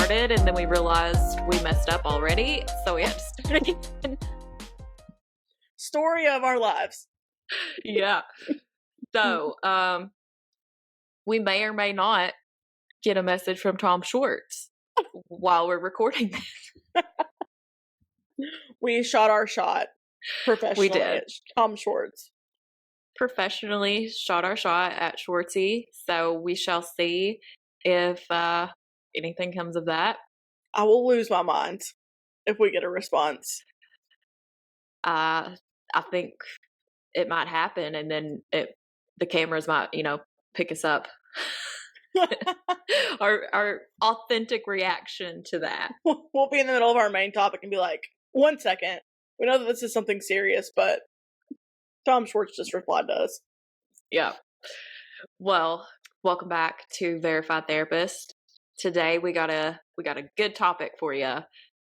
started, and then we realized we messed up already, so we had to start again. Story of our lives. Yeah. So, we may or may not get a message from Tom Schwartz while we're recording this. We shot our shot professionally. We did. At Tom Schwartz. Professionally shot our shot at Schwartzy, so we shall see if anything comes of that. I will lose my mind if we get a response. I think it might happen, and then the cameras might, pick us up. our authentic reaction to that. We'll be in the middle of our main topic and be like, 1 second. We know that this is something serious, but Tom Schwartz just replied to us. Yeah. Well, welcome back to Verified Therapist. Today we got a good topic for you.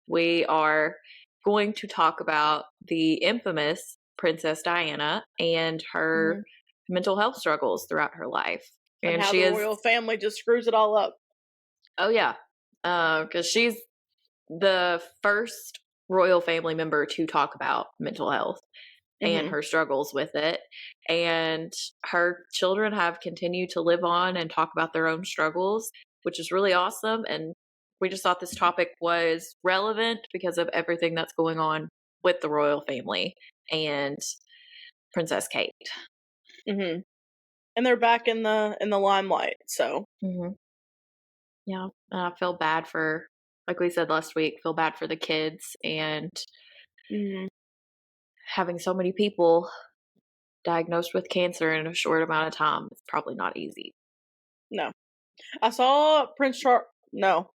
We are going to talk about the infamous Princess Diana and her mental health struggles throughout her life. And how the royal family just screws it all up. Oh, yeah. Because she's the first royal family member to talk about mental health and her struggles with it. And her children have continued to live on and talk about their own struggles, which is really awesome. And we just thought this topic was relevant because of everything that's going on with the royal family and Princess Kate. Mm-hmm. And they're back in the limelight, so. Mm-hmm. Yeah, I feel bad for, like we said last week, feel bad for the kids and having so many people diagnosed with cancer in a short amount of time. It's probably not easy. No. I saw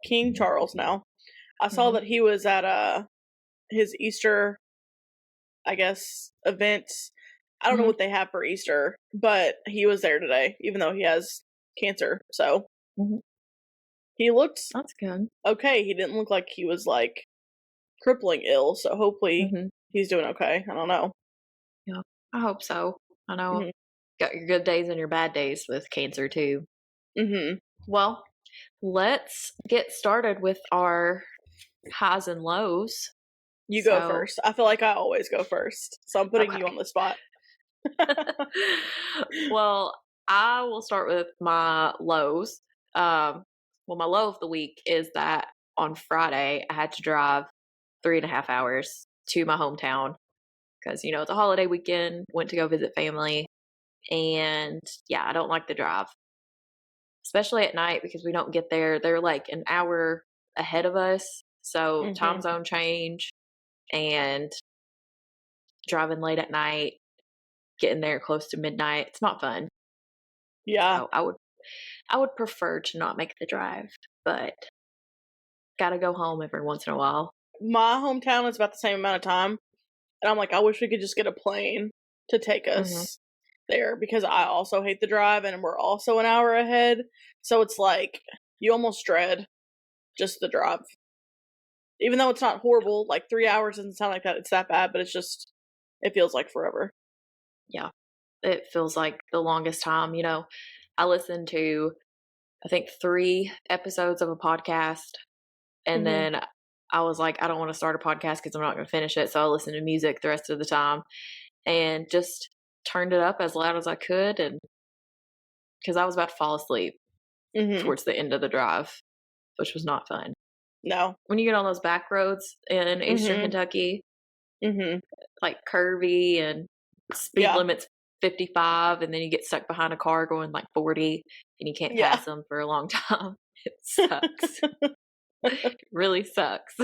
King Charles now. I saw that he was at his Easter, I guess, event. I don't know what they have for Easter, but he was there today, even though he has cancer. So he looked that's good. Okay. He didn't look like he was like crippling ill. So hopefully he's doing okay. I don't know. Yeah, I hope so. I know got your good days and your bad days with cancer too. Well, let's get started with our highs and lows. You go first. I feel like I always go first, so I'm putting you on the spot. Well, I will start with my lows. My low of the week is that on Friday I had to drive 3.5 hours to my hometown because, it's a holiday weekend, went to go visit family, and yeah, I don't like the drive, especially at night because we don't get there. They're like an hour ahead of us, so time zone change and driving late at night, getting there close to midnight. It's not fun. Yeah. So I would prefer to not make the drive, but gotta go home every once in a while. My hometown is about the same amount of time, and I'm like, I wish we could just get a plane to take us there because I also hate the drive and we're also an hour ahead. So it's like you almost dread just the drive. Even though it's not horrible, like 3 hours doesn't sound like that. It's that bad, but it feels like forever. Yeah, it feels like the longest time. I listened to, I think, 3 episodes of a podcast, and then I was like, I don't want to start a podcast because I'm not going to finish it. So I listened to music the rest of the time and just turned it up as loud as I could, and because I was about to fall asleep towards the end of the drive, which was not fun. No. When you get on those back roads in Eastern Kentucky, like curvy and speed limit's 55, and then you get stuck behind a car going like 40 and you can't pass them for a long time. It sucks. It really sucks.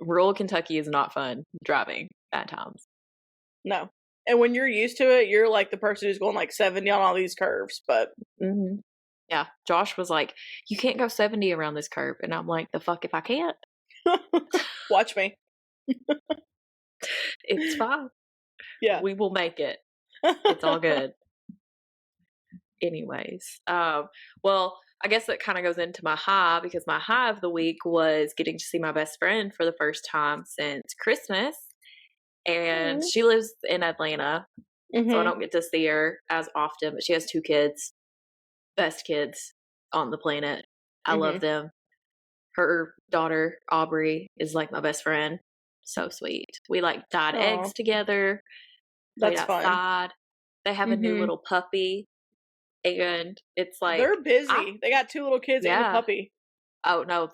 Rural Kentucky is not fun driving at times. No. And when you're used to it, you're like the person who's going like 70 on all these curves, but yeah, Josh was like, you can't go 70 around this curve. And I'm like, the fuck if I can't? Watch me. It's fine. Yeah. We will make it. It's all good. Anyways, well, I guess that kind of goes into my high because my high of the week was getting to see my best friend for the first time since Christmas. And she lives in Atlanta, so I don't get to see her as often, but she has 2 kids. Best kids on the planet. I love them. her daughter, Aubrey, is like my best friend. So sweet. We like dyed eggs together, played That's fun. outside. They have a new little puppy, and it's like they're busy. They got 2 little kids and a puppy. Oh no,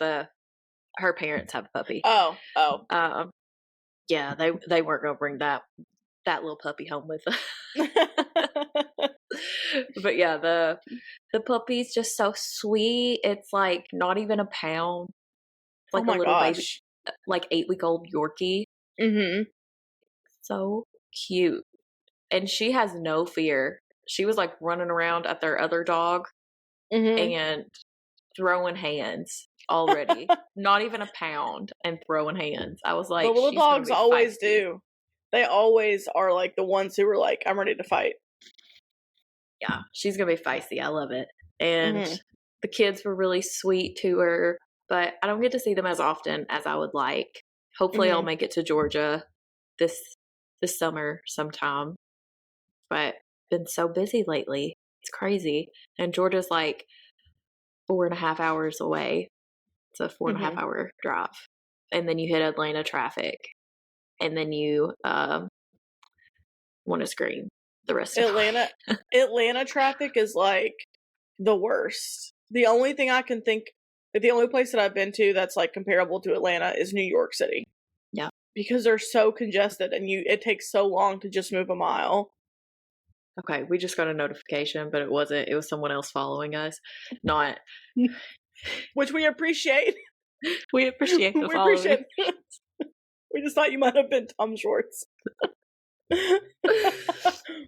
her parents have a puppy. Oh. Yeah, they weren't gonna bring that little puppy home with them. But yeah, the puppy's just so sweet. It's like not even a pound. It's like a little baby, like 8-week-old Yorkie. So cute. And she has no fear. She was like running around at their other dog and throwing hands already. Not even a pound and throwing hands. I was like, the little dogs always do. They always are like the ones who are like, I'm ready to fight. Yeah, she's gonna be feisty. I love it. And the kids were really sweet to her, but I don't get to see them as often as I would like. Hopefully I'll make it to Georgia this summer sometime. But been so busy lately. It's crazy. And Georgia's like 4.5 hours away. It's a 4.5 hour drive. And then you hit Atlanta traffic. And then you want to scream the rest of Atlanta traffic is like the worst. The only thing I can think, the only place that I've been to that's like comparable to Atlanta is New York City. Yeah. Because they're so congested and it takes so long to just move a mile. Okay, we just got a notification, but it wasn't. It was someone else following us, not. Which we appreciate. We appreciate the following. We just thought you might have been Tom Schwartz.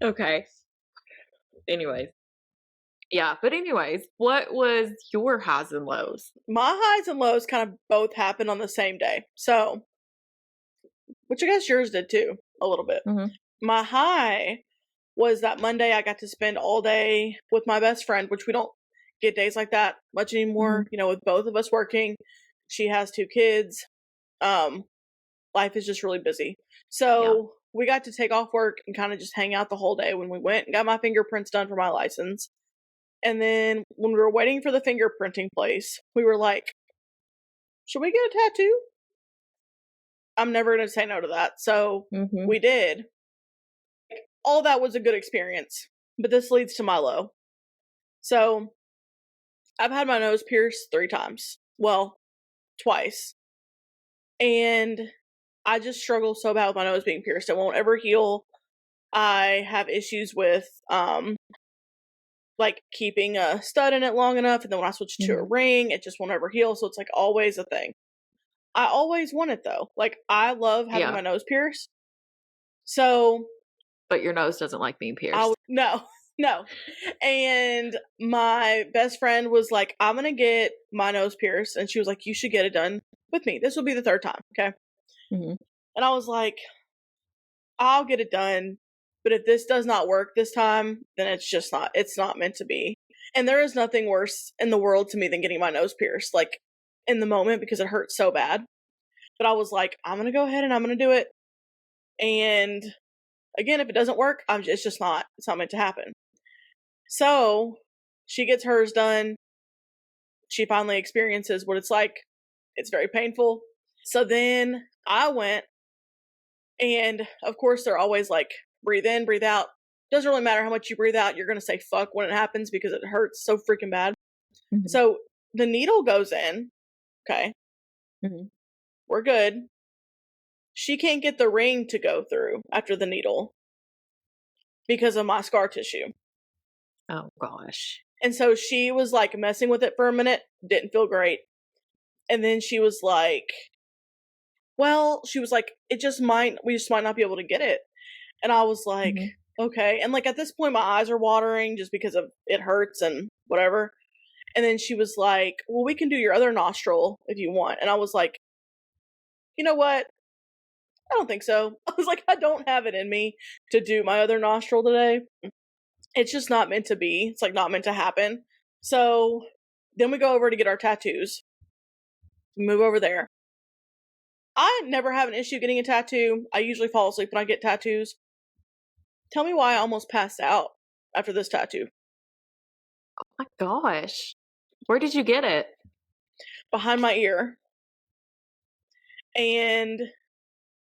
Okay. Anyways. Yeah, but anyways, what was your highs and lows? My highs and lows kind of both happened on the same day. So, which I guess yours did too, a little bit. My high was that Monday I got to spend all day with my best friend, which we don't get days like that much anymore, you know, with both of us working. She has 2 kids. Life is just really busy. So we got to take off work and kind of just hang out the whole day when we went and got my fingerprints done for my license. And then when we were waiting for the fingerprinting place, we were like, should we get a tattoo? I'm never going to say no to that. So we did. All that was a good experience, but this leads to my low. So I've had my nose pierced 3 times. Well, twice. And I just struggle so bad with my nose being pierced. It won't ever heal. I have issues with, like keeping a stud in it long enough. And then when I switch to a ring, it just won't ever heal. So it's like always a thing. I always want it though. Like I love having my nose pierced. So. But your nose doesn't like being pierced. No. And my best friend was like, I'm going to get my nose pierced. And she was like, you should get it done with me. This will be the 3rd time. Okay. And I was like, I'll get it done. But if this does not work this time, then it's not meant to be. And there is nothing worse in the world to me than getting my nose pierced, like in the moment, because it hurts so bad. But I was like, I'm going to go ahead and I'm going to do it. And again, if it doesn't work, it's not meant to happen. So she gets hers done. She finally experiences what it's like. It's very painful. So then I went, and of course they're always like, breathe in, breathe out. Doesn't really matter how much you breathe out. You're going to say fuck when it happens because it hurts so freaking bad. So the needle goes in. Okay. We're good. She can't get the ring to go through after the needle because of my scar tissue. Oh gosh. And so she was like messing with it for a minute. Didn't feel great. And then she was like, we just might not be able to get it. And I was like, okay. And like at this point, my eyes are watering just because of it hurts and whatever. And then she was like, well, we can do your other nostril if you want. And I was like, you know what? I don't think so. I was like, I don't have it in me to do my other nostril today. It's just not meant to be. It's like not meant to happen. So then we go over to get our tattoos. Move over there. I never have an issue getting a tattoo. I usually fall asleep when I get tattoos. Tell me why I almost passed out after this tattoo. Oh my gosh. Where did you get it? behind my ear. And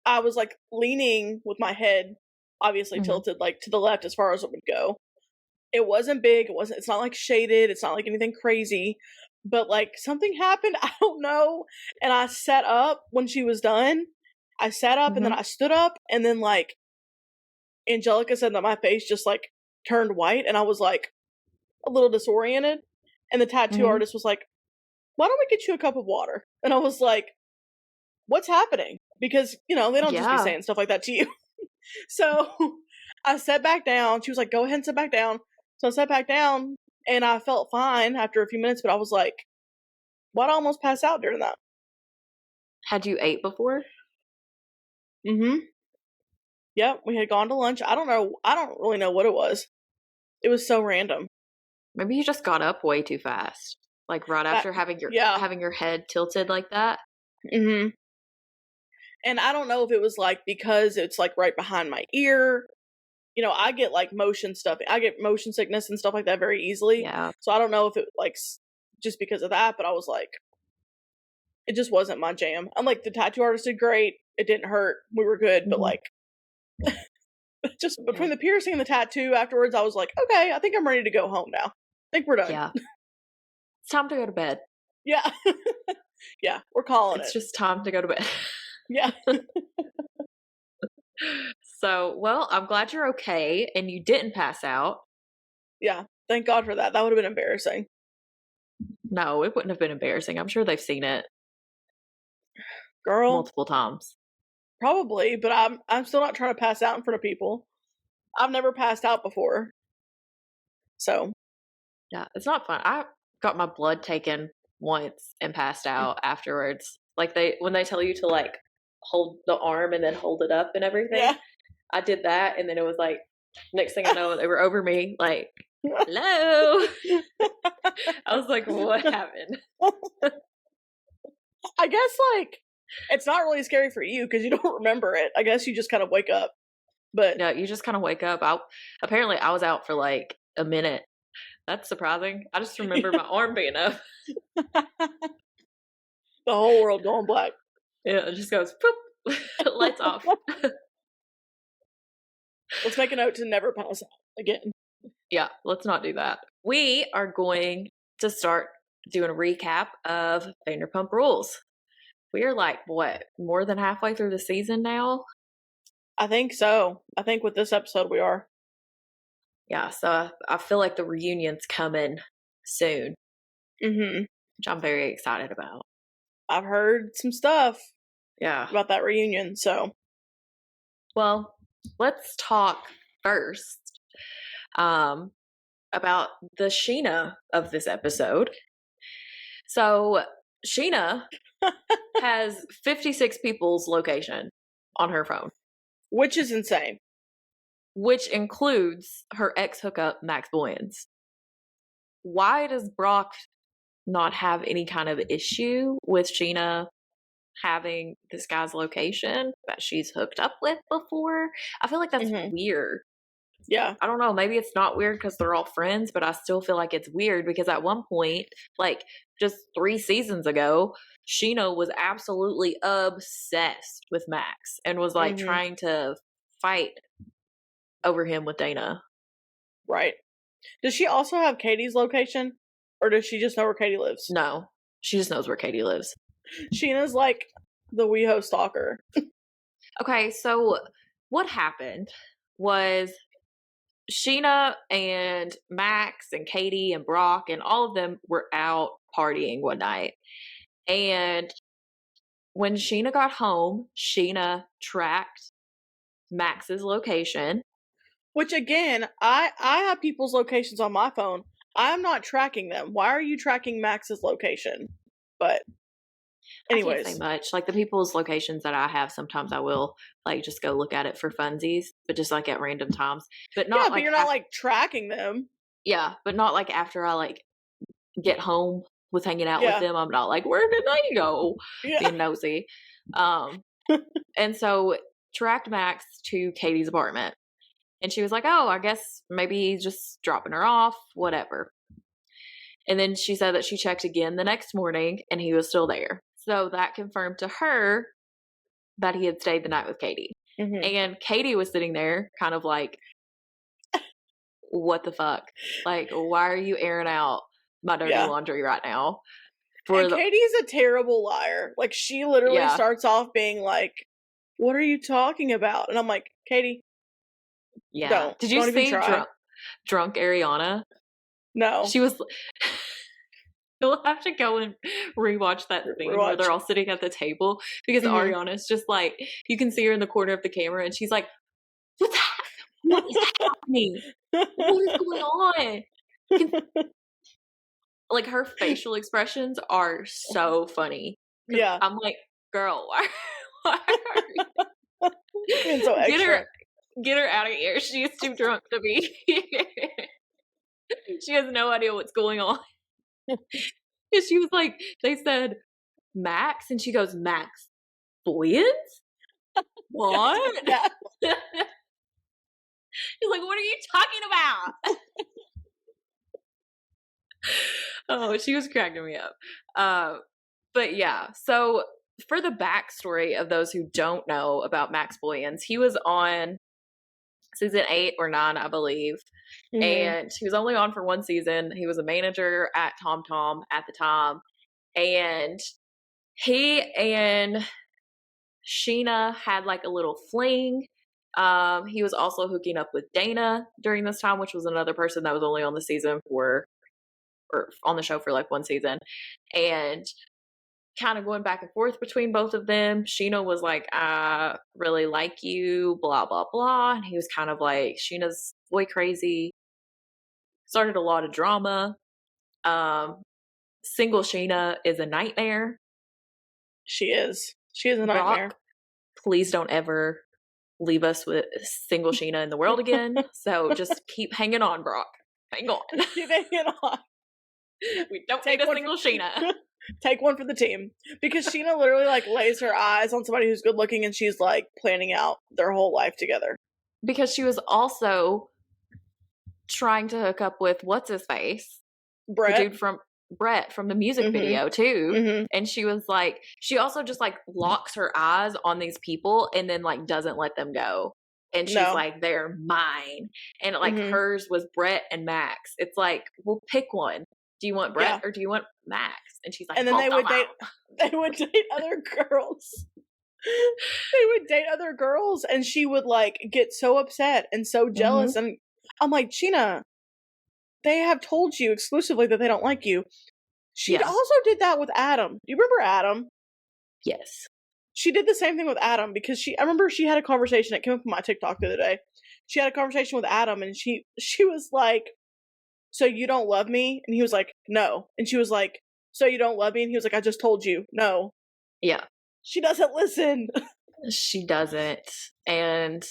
I was like leaning with my head obviously tilted like to the left as far as it would go. It wasn't big, it's not like shaded, it's not like anything crazy, but like something happened, I don't know. And I sat up when she was done. I sat up and then I stood up, and then like Angelica said that my face just like turned white, and I was like a little disoriented. And the tattoo artist was like, "Why don't we get you a cup of water?" And I was like, "What's happening?" Because, you know, they don't just be saying stuff like that to you. So I sat back down. She was like, "Go ahead and sit back down." So I sat back down, and I felt fine after a few minutes, but I was like, why'd I almost pass out during that? Had you ate before? Yep, we had gone to lunch. I don't really know what it was. It was so random. Maybe you just got up way too fast. Like right after having your head tilted like that. And I don't know if it was like because it's like right behind my ear. You know, I get like motion sickness and stuff like that very easily. Yeah. So I don't know if it like just because of that, but I was like, it just wasn't my jam. I'm like, the tattoo artist did great. It didn't hurt. We were good, but like just between the piercing and the tattoo afterwards, I was like, okay, I think I'm ready to go home now. I think we're done. Yeah. It's time to go to bed. Yeah. Yeah, we're calling It's just time to go to bed. Yeah. So, well, I'm glad you're okay and you didn't pass out. Yeah, thank God for that. That would have been embarrassing. No, it wouldn't have been embarrassing. I'm sure they've seen it. Girl. Multiple times. Probably, but I'm still not trying to pass out in front of people. I've never passed out before. So. Yeah, it's not fun. I got my blood taken once and passed out afterwards. Like when they tell you to like hold the arm and then hold it up and everything. Yeah. I did that, and then it was like next thing I know they were over me like, hello. I was like, what happened? I guess like it's not really scary for you because you don't remember it. I guess you just kind of wake up. But yeah, you just kind of wake up. Apparently I was out for like a minute. That's surprising. I just remember my arm being up. The whole world going black. Yeah, it just goes poop. Lights off. Let's make a note to never pass out again. Yeah, let's not do that. We are going to start doing a recap of Vanderpump Rules. We are like, what, more than halfway through the season now? I think so. I think with this episode we are. Yeah, so I feel like the reunion's coming soon. Which I'm very excited about. I've heard some stuff. Yeah. About that reunion, so. Well, let's talk first about the Scheana of this episode. So Scheana has 56 people's location on her phone. Which is insane. Which includes her ex-hookup, Max Boyens. Why does Brock not have any kind of issue with Scheana having this guy's location that she's hooked up with before? I feel like that's weird. Yeah. I don't know. Maybe it's not weird because they're all friends, but I still feel like it's weird because at one point, like just 3 seasons ago, Scheana was absolutely obsessed with Max and was like trying to fight over him with Dana. Right. Does she also have Katie's location? Or does she just know where Katie lives? No. She just knows where Katie lives. Scheana's like the WeHo stalker. Okay, so what happened was Scheana and Max and Katie and Brock and all of them were out partying one night. And when Scheana got home, Scheana tracked Max's location. Which again, I have people's locations on my phone. I'm not tracking them. Why are you tracking Max's location? But anyways. I can't say much. Like the people's locations that I have, sometimes I will like just go look at it for funsies, but just like at random times. But not but you're not like tracking them. Yeah, but not like after I like get home with hanging out with them. I'm not like, where did they go? Being nosy. And so tracked Max to Katie's apartment. And she was like, oh, I guess maybe he's just dropping her off, whatever. And then she said that she checked again the next morning and he was still there. So that confirmed to her that he had stayed the night with Katie. Mm-hmm. And Katie was sitting there kind of like, what the fuck? Like, why are you airing out my dirty laundry right now? Katie's a terrible liar. Like, she literally starts off being like, what are you talking about? And I'm like, Katie, don't. Did you see drunk Ariana? No. She was... You'll have to go and rewatch that scene where they're all sitting at the table, because Ariana's just like, you can see her in the corner of the camera and she's like, what is happening? What is going on? Like, her facial expressions are so funny. Yeah. I'm like, girl, why are you being so extra? Get her out of here. She is too drunk to be here. She has no idea what's going on. And she was like, they said Max, and she goes, Max Boyens? What? She's like, what are you talking about? Oh, she was cracking me up. But yeah, so for the backstory of those who don't know about Max Boyens, he was on season 8 or 9, I believe. Mm-hmm. And he was only on for one season. He was a manager at Tom Tom at the time. And he and Scheana had like a little fling. He was also hooking up with Dana during this time, which was another person that was only on the season or on the show for like one season. And kind of going back and forth between both of them. Scheana was like, I really like you, blah, blah, blah. And he was kind of like, Sheena's boy crazy. Started a lot of drama. Single Scheana is a nightmare. She is. She is a nightmare. Brock, please don't ever leave us with single Scheana in the world again. So just keep hanging on, Brock. Hang on. Keep hanging on. We don't need a single Scheana. Take one for the team. Because Scheana literally like lays her eyes on somebody who's good looking and she's like planning out their whole life together. Because she was also trying to hook up with what's his face? Brett. The dude from Brett from the music video too. Mm-hmm. And she was like, she also just like locks her eyes on these people and then like doesn't let them go. And she's like, they're mine. And like hers was Brett and Max. It's like, well, pick one. Do you want Brett or do you want Max? And she's like, and then they would date other girls. They would date other girls and she would like get so upset and so jealous. And I'm like, Scheana, they have told you exclusively that they don't like you. She also did that with Adam. Do you remember Adam? Yes. She did the same thing with Adam because I remember she had a conversation that came up on my TikTok the other day. She had a conversation with Adam and she was like, so you don't love me? And he was like, no. And she was like, so you don't love me? And he was like, I just told you, no. Yeah. She doesn't listen. She doesn't. And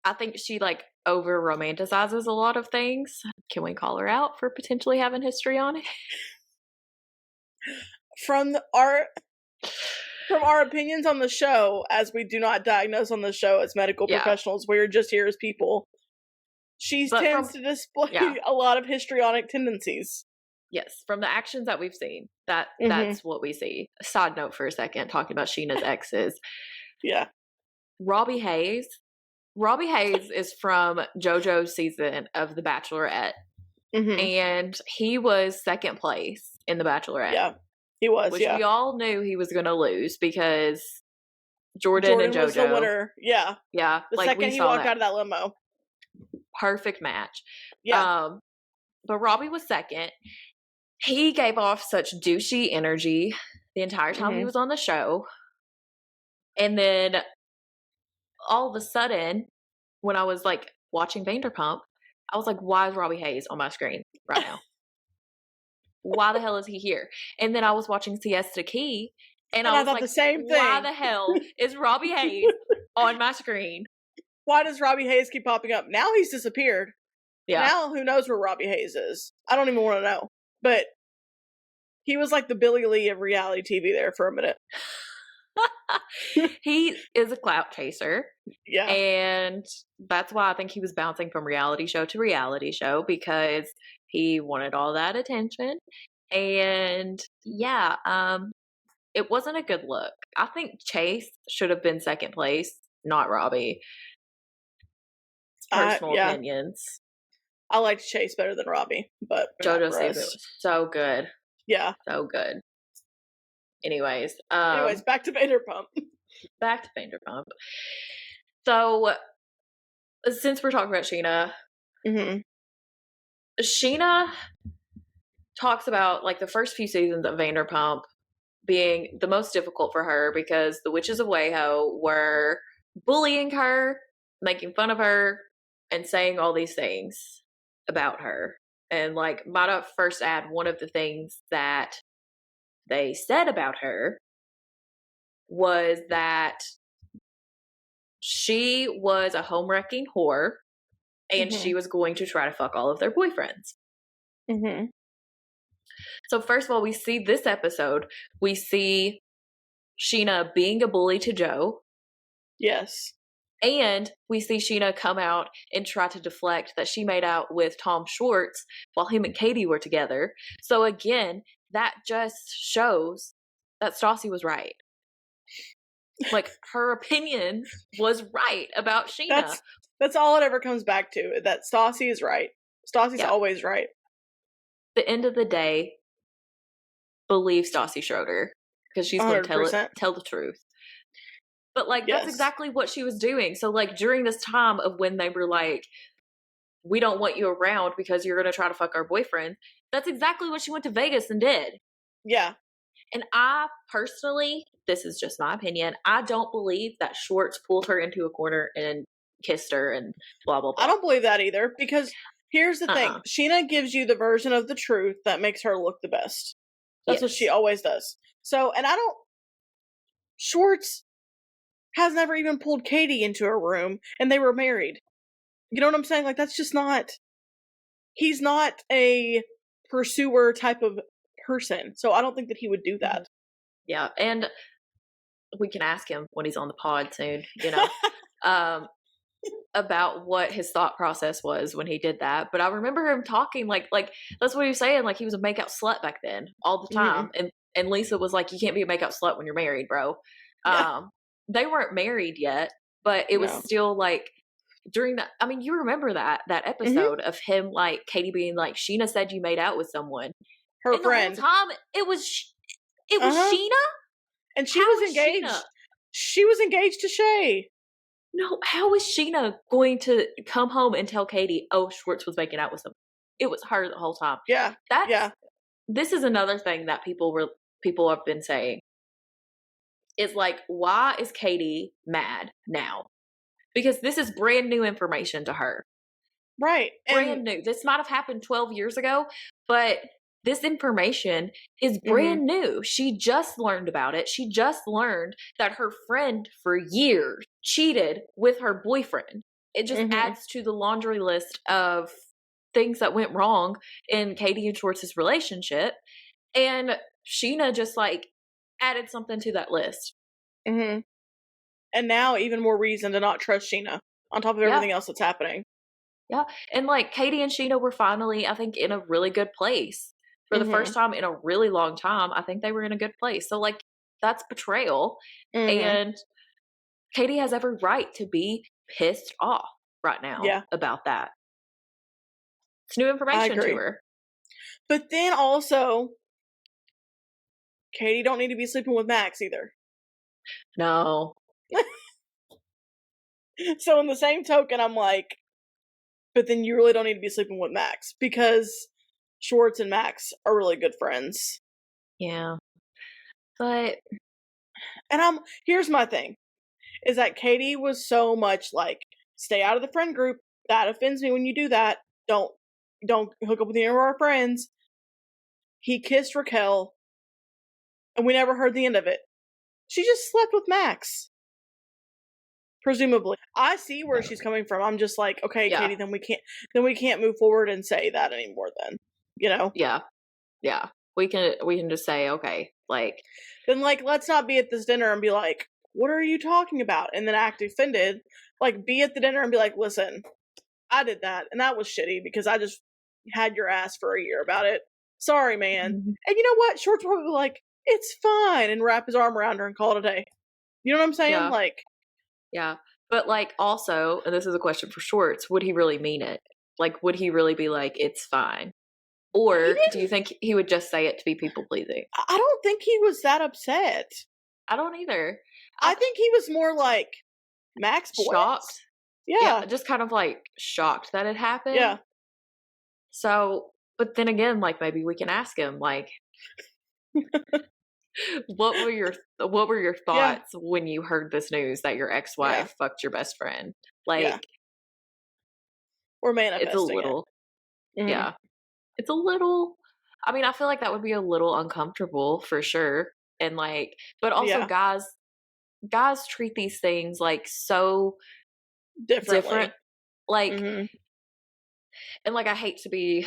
I think she like over romanticizes a lot of things. Can we call her out for potentially having history on it? From our opinions on the show, as we do not diagnose on the show as medical professionals, we're just here as people. She tends to display a lot of histrionic tendencies. Yes, from the actions that we've seen, that's what we see. Side note for a second, talking about Scheana's exes. Yeah. Robbie Hayes. Robbie Hayes is from JoJo's season of The Bachelorette. And he was second place in The Bachelorette. Yeah, he was, which we all knew he was going to lose because Jordan and JoJo. Was the winner. Yeah. Yeah. The second he walked out of that limo. Perfect match. Yeah. But Robbie was second. He gave off such douchey energy the entire time he was on the show. And then all of a sudden, when I was like watching Vanderpump, I was like, why is Robbie Hayes on my screen right now? Why the hell is he here? And then I was watching Siesta Key and I was thought like, the same thing. Why the hell is Robbie Hayes on my screen? Why does Robbie Hayes keep popping up? Now he's disappeared. Yeah. Now who knows where Robbie Hayes is? I don't even want to know. But he was like the Billy Lee of reality TV there for a minute. He is a clout chaser. Yeah. And that's why I think he was bouncing from reality show to reality show because He wanted all that attention. And yeah, it wasn't a good look. I think Chase should have been second place, not Robbie. Personal Yeah. opinions. I liked Chase better than Robbie, but JoJo Siwa was so good. Yeah. So good. Anyways, back to Vanderpump. Back to Vanderpump. So, since we're talking about Scheana, Scheana talks about like the first few seasons of Vanderpump being the most difficult for her because the witches of WeHo were bullying her, making fun of her, and saying all these things about her. And like, might I first add one of the things that they said about her was that she was a home wrecking whore and she was going to try to fuck all of their boyfriends. So first of all, we see this episode, we see Scheana being a bully to Joe. Yes. And we see Scheana come out and try to deflect that she made out with Tom Schwartz while him and Katie were together. So again, that just shows that Stassi was right. Like, her opinion was right about Scheana. That's all it ever comes back to, that Stassi is right. Stassi's always right. At the end of the day, believe Stassi Schroeder because she's going to tell the truth. But, like, that's exactly what she was doing. So, like, during this time of when they were like, we don't want you around because you're going to try to fuck our boyfriend, that's exactly what she went to Vegas and did. Yeah. And I personally, this is just my opinion, I don't believe that Schwartz pulled her into a corner and kissed her and blah, blah, blah. I don't believe that either, because here's the thing. Scheana gives you the version of the truth that makes her look the best. That's what she always does. So, and Schwartz has never even pulled Katie into a room, and they were married. You know what I'm saying? Like, that's just not, he's not a pursuer type of person. So I don't think that he would do that. Yeah, and we can ask him when he's on the pod soon, you know, about what his thought process was when he did that. But I remember him talking like that's what he was saying. Like, he was a makeout slut back then all the time. And Lisa was like, you can't be a makeout slut when you're married, bro. Yeah. They weren't married yet, but it was still like during that. I mean, you remember that episode of him, like, Katie being like, Scheana said you made out with someone. Her friend. The whole time it was Scheana, and she was engaged. Scheana? She was engaged to Shay. No, how is Scheana going to come home and tell Katie, oh, Schwartz was making out with someone? It was her the whole time. Yeah, This is another thing that people have been saying. Is like, why is Katie mad now? Because this is brand new information to her. Right. Brand new. This might have happened 12 years ago, but this information is brand new. She just learned about it. She just learned that her friend for years cheated with her boyfriend. It just adds to the laundry list of things that went wrong in Katie and Schwartz's relationship. And Scheana just like added something to that list. And now even more reason to not trust Scheana on top of everything else that's happening. Yeah. And like Katie and Scheana were finally, I think, in a really good place. For the first time in a really long time, I think they were in a good place. So like, that's betrayal. And Katie has every right to be pissed off right now about that. It's new information to her. But then also, Katie don't need to be sleeping with Max either. No. So in the same token, I'm like, but then you really don't need to be sleeping with Max because Schwartz and Max are really good friends. Yeah. But here's my thing, is that Katie was so much like, stay out of the friend group. That offends me when you do that. Don't hook up with any of our friends. He kissed Raquel, and we never heard the end of it. She just slept with Max. Presumably. I see where she's coming from. I'm just like, okay, Katie, then we can't move forward and say that anymore then. You know? Yeah. Yeah. We can just say, okay, like, then like, let's not be at this dinner and be like, what are you talking about? And then act offended. Like, be at the dinner and be like, listen, I did that and that was shitty because I just had your ass for a year about it. Sorry, man. Mhm. And you know what? Shorts were probably like, it's fine, and wrap his arm around her and call it a day. You know what I'm saying? Yeah. Like, Yeah. But like also, and this is a question for Schwartz, would he really mean it? Like, would he really be like, it's fine? Or do you think he would just say it to be people pleasing? I don't think he was that upset. I don't either. I think he was more like Max boy. Shocked. Yeah. Just kind of like shocked that it happened. Yeah. So, but then again, like maybe we can ask him, like, what were your thoughts when you heard this news that your ex-wife fucked your best friend? Like, or manifesting it's a little, it. it's a little. I mean, I feel like that would be a little uncomfortable for sure, and like, but also guys treat these things like so different, like, and like I hate to be.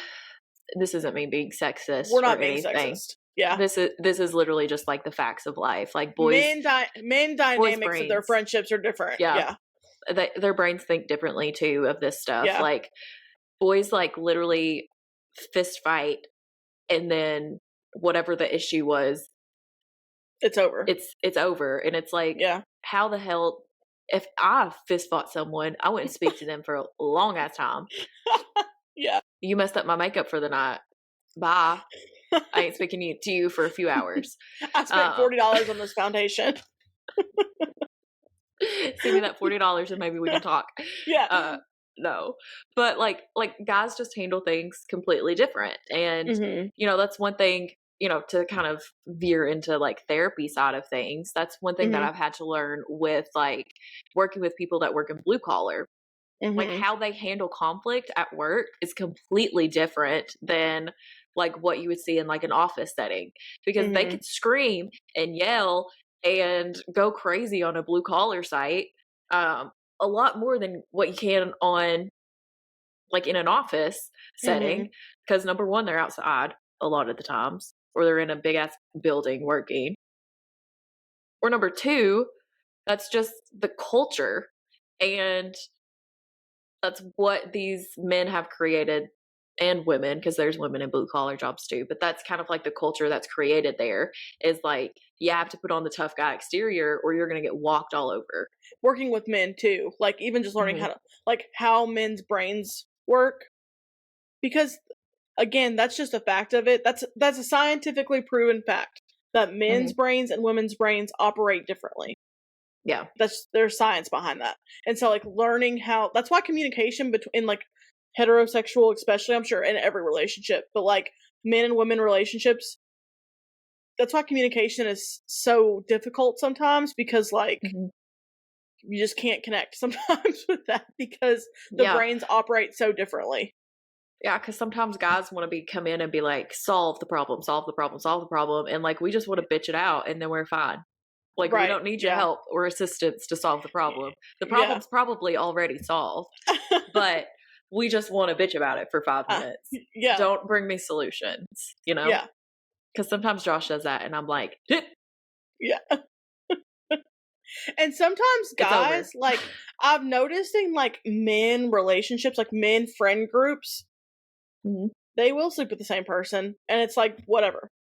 This isn't me being sexist. We're not or being anything. sexist. Yeah, this is literally just like the facts of life. Like men dynamics of their friendships are different. Yeah. Their brains think differently too of this stuff. Yeah. Like boys like literally fist fight, and then whatever the issue was, it's over. It's over, and it's like, how the hell? If I fist fought someone, I wouldn't speak to them for a long ass time. Yeah. You messed up my makeup for the night. Bye. I ain't speaking to you for a few hours. I spent $40 on this foundation. Send me that $40 and maybe we can talk. Yeah. No. But like guys just handle things completely different. And you know, that's one thing, you know, to kind of veer into like therapy side of things. That's one thing that I've had to learn with like working with people that work in blue collar. Like how they handle conflict at work is completely different than like what you would see in like an office setting, because they could scream and yell and go crazy on a blue collar site a lot more than what you can on like in an office setting, because number one, they're outside a lot of the times, or they're in a big ass building working, or number two, that's just the culture, and that's what these men have created, and women, because there's women in blue collar jobs too, but that's kind of like the culture that's created there, is like you have to put on the tough guy exterior or you're going to get walked all over. Working with men too, like even just learning how men's brains work, because again, that's just a fact of it. That's a scientifically proven fact that men's brains and women's brains operate differently. Yeah. There's science behind that. And so like learning how, that's why communication between like heterosexual, especially, I'm sure in every relationship, but like men and women relationships, that's why communication is so difficult sometimes, because like you just can't connect sometimes with that, because the brains operate so differently. Yeah, because sometimes guys want to come in and be like, solve the problem, solve the problem, solve the problem, and like we just want to bitch it out and then we're fine. Like, we don't need your help or assistance to solve the problem. The problem's probably already solved, but we just want to bitch about it for 5 minutes. Don't bring me solutions, you know? Yeah. Because sometimes Josh does that, and I'm like, yeah. And sometimes guys, like, I've noticed in, like, men relationships, like, men friend groups, they will sleep with the same person, and it's like, whatever.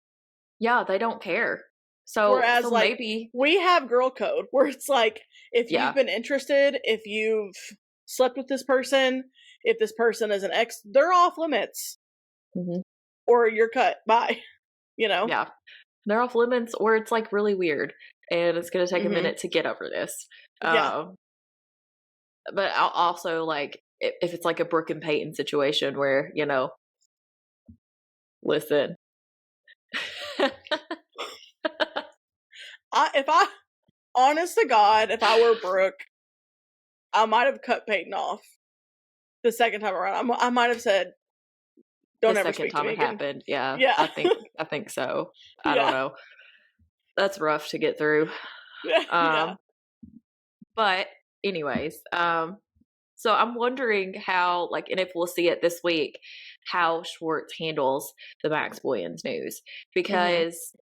Yeah, they don't care. So, whereas, like, maybe we have girl code, where it's like, if you've been interested, if you've slept with this person, if this person is an ex, they're off limits. Or you're cut. Bye. You know? Yeah. They're off limits, or it's, like, really weird, and it's going to take a minute to get over this. But I'll also, like, if it's, like, a Brooke and Peyton situation where, you know, listen. Honest to God, if I were Brooke, I might have cut Peyton off the second time around. I might have said, "Don't ever speak to me again." The second time it happened, yeah. I think so. I don't know. That's rough to get through. But anyways, so I'm wondering how, like, and if we'll see it this week, how Schwartz handles the Max Boyens news, because.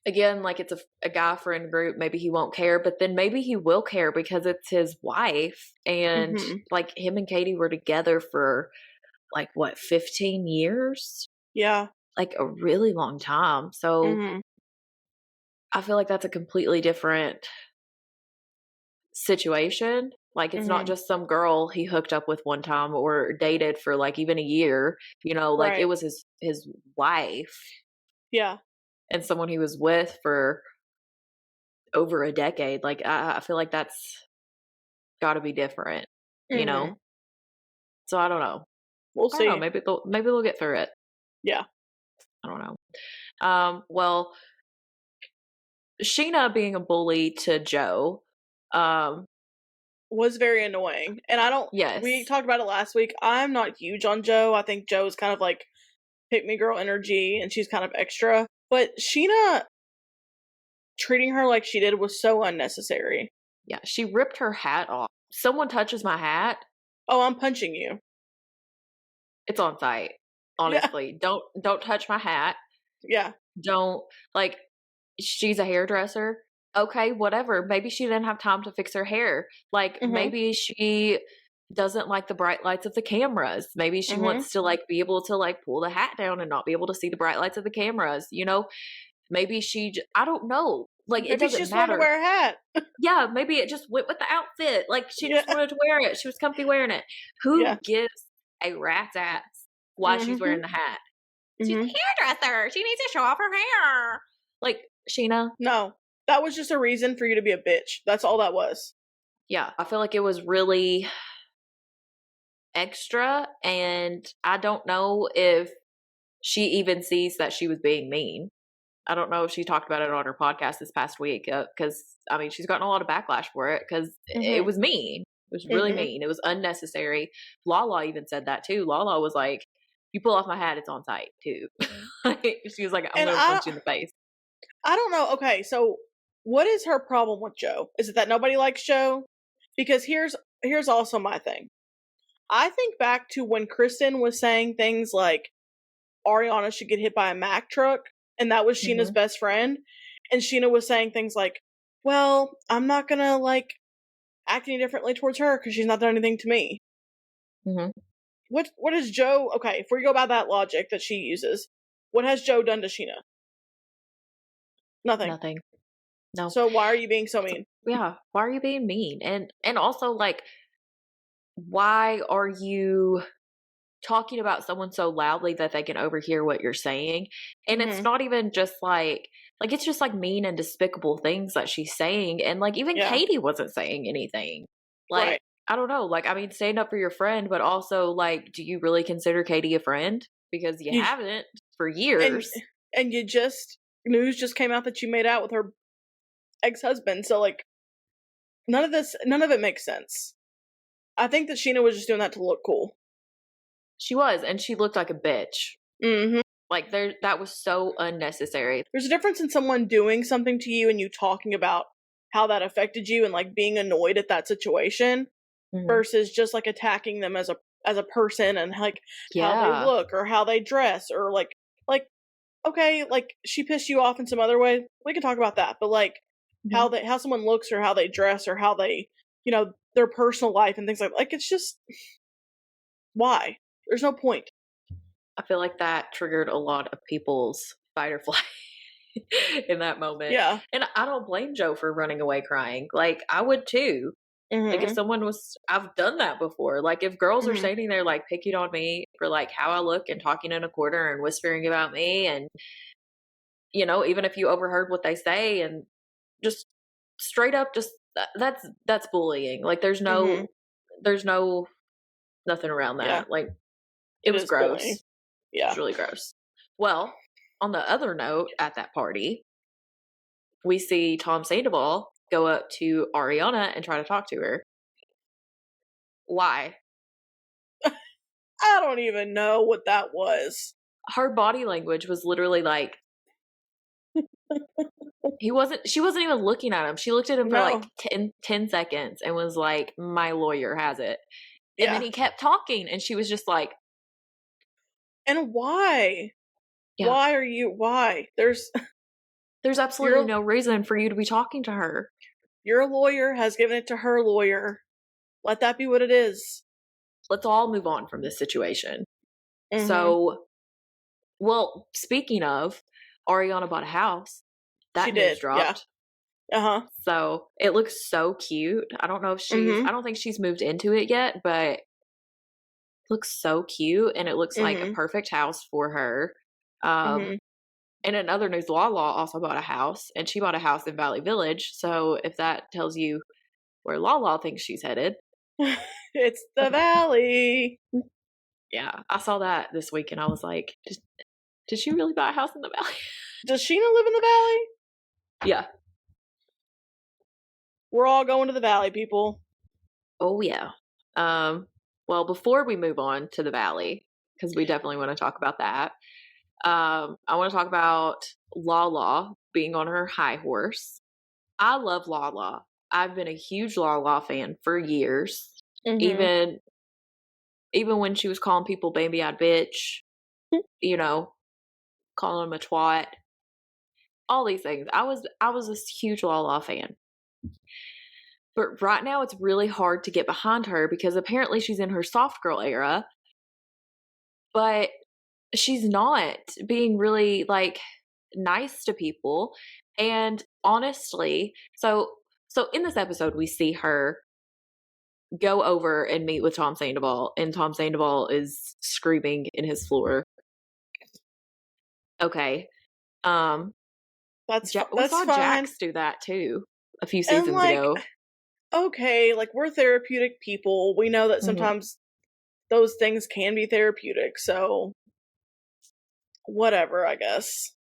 Again, like, it's a guy friend group, maybe he won't care, but then maybe he will care because it's his wife, and like him and Katie were together for like, what, 15 years? Yeah. Like, a really long time. So Mhm. I feel like that's a completely different situation. Like, it's not Mhm. just some girl he hooked up with one time or dated for, like, even a year, like, it Right. was his wife Yeah. and someone he was with for over a decade. Like, I feel like that's gotta be different, you know? Mhm. So I don't know. We'll I don't know, see. maybe they'll get through it. Yeah. I don't know. Well, Scheana being a bully to Joe, um, Was very annoying. And I don't we yes. talked about it last week. I'm not huge on Joe. I think Joe is kind of like pick me girl energy and she's kind of extra. But Scheana treating her like she did was so unnecessary. Yeah, she ripped her hat off. Someone touches my hat, Oh, I'm punching you. it's on site. Yeah. Honestly, don't touch my hat. Yeah. Don't like she's a hairdresser. Okay, whatever. Maybe she didn't have time to fix her hair. Like Mhm. maybe she doesn't like the bright lights of the cameras. Maybe she Mhm. wants to like be able to like pull the hat down and not be able to see the bright lights of the cameras. Maybe I don't know. Like it Maybe she doesn't just wanted to matter. wear a hat. Yeah, maybe it just went with the outfit. Like she Yeah. just wanted to wear it. She was comfy wearing it. Who Yeah. gives a rat's ass why she's Mhm. wearing the hat? She's Mhm. a hairdresser. She needs to show off her hair. Like, Scheana, No. That was just a reason for you to be a bitch. That's all that was. yeah, I feel like it was really extra, and I don't know if she even sees that she was being mean. I don't know if she talked about it on her podcast this past week because, I mean, she's gotten a lot of backlash for it because it Mhm. was mean. It was really Mhm. mean. It was unnecessary. Lala even said that too. Lala was like, "You pull off my hat, it's on site too." Like, she was like, "I'm And gonna punch you in the face." I don't know. Okay, so what is her problem with Joe? Is it that nobody likes Joe? Because here's also my thing. I think back to when Kristen was saying things like Ariana should get hit by a Mack truck, and that was Sheena's Hmm. best friend, and Scheana was saying things like, "Well, I'm not gonna like act any differently towards her because she's not done anything to me." Hmm. What is Joe? Okay, if we go by that logic that she uses, what has Joe done to Scheana? Nothing. Nothing. No. So why are you being so mean? Yeah. Why are you being mean? And also like, why are you talking about someone so loudly that they can overhear what you're saying? And it's Mhm. not even just like it's just like mean and despicable things that she's saying. And like even Yeah. Katie wasn't saying anything. Like, Right. I don't know. Like, I mean, stand up for your friend, but also like, do you really consider Katie a friend? Because you You haven't for and years. and you just news just came out that you made out with her ex-husband. So like none of it makes sense. I think that Scheana was just doing that to look cool. She was, and she looked like a bitch. Mhm. Like that was so unnecessary. There's a difference in someone doing something to you and you talking about how that affected you and like being annoyed at that situation Mhm. versus just like attacking them as a person and like how they Yeah. look or how they dress or like okay, like she pissed you off in some other way. We can talk about that. But like Mhm. how someone looks or how they dress or how they, their personal life and things like it's just why? There's no point. I feel like that triggered a lot of people's fight or flight in that moment. Yeah. And I don't blame Joe for running away crying. Like, I would too. Like, if Mhm. someone I've done that before. Like, if girls are Mhm. standing there, like, picking on me for, like, how I look and talking in a corner and whispering about me, and, even if you overheard what they say and just straight up, just that's bullying. Like, Mhm. there's no, nothing around Yeah. that. Like, it It was is bullying. gross. It was Yeah. really gross. Well, on the other note, at that party, we see Tom Sandoval go up to Ariana and try to talk to her. Why? I don't even know what that was. Her body language was literally like she wasn't even looking at him. She looked at him for like No. 10 seconds and was like, "My lawyer has it." And then Yeah. he kept talking and she was just like, And why? "Yeah, Why? there's absolutely Your no reason for you to be talking to her." your lawyer has given it to her lawyer. Let that be what it is. Let's all move on from this situation. Mhm. So, well, speaking of, Ariana bought a house. She That news did. Yeah. dropped. Uh-huh. So it looks so cute. I don't know if Mhm. I don't think she's moved into it yet, but it looks so cute and it looks like a Mhm. perfect house for her. Um, Mhm. and in other news, Lala also bought a house and she bought a house in Valley Village. So if that tells you where Lala thinks she's headed. It's the Valley. Yeah, I saw that this week and I was like, did she really buy a house in the Valley? Does Scheana live in the Valley? Yeah. We're all going to the Valley, people. Oh, yeah. Well, before we move on to the Valley, because we definitely want to talk about that, I want to talk about Lala being on her high horse. I love Lala. I've been a huge Lala fan for years. Mhm. Even when she was calling people baby-eyed bitch, you know, calling them a twat, all these things. I was this huge Lala fan. But right now it's really hard to get behind her because apparently she's in her soft girl era, but she's not being really like nice to people. And honestly, so in this episode we see her go over and meet with Tom Sandoval, and Tom Sandoval is screaming in his floor. Okay. Um we That's saw fine. Jax do that too a few And seasons like, ago. okay, like we're therapeutic people. We know that Hmm. sometimes those things can be therapeutic. So whatever, I guess.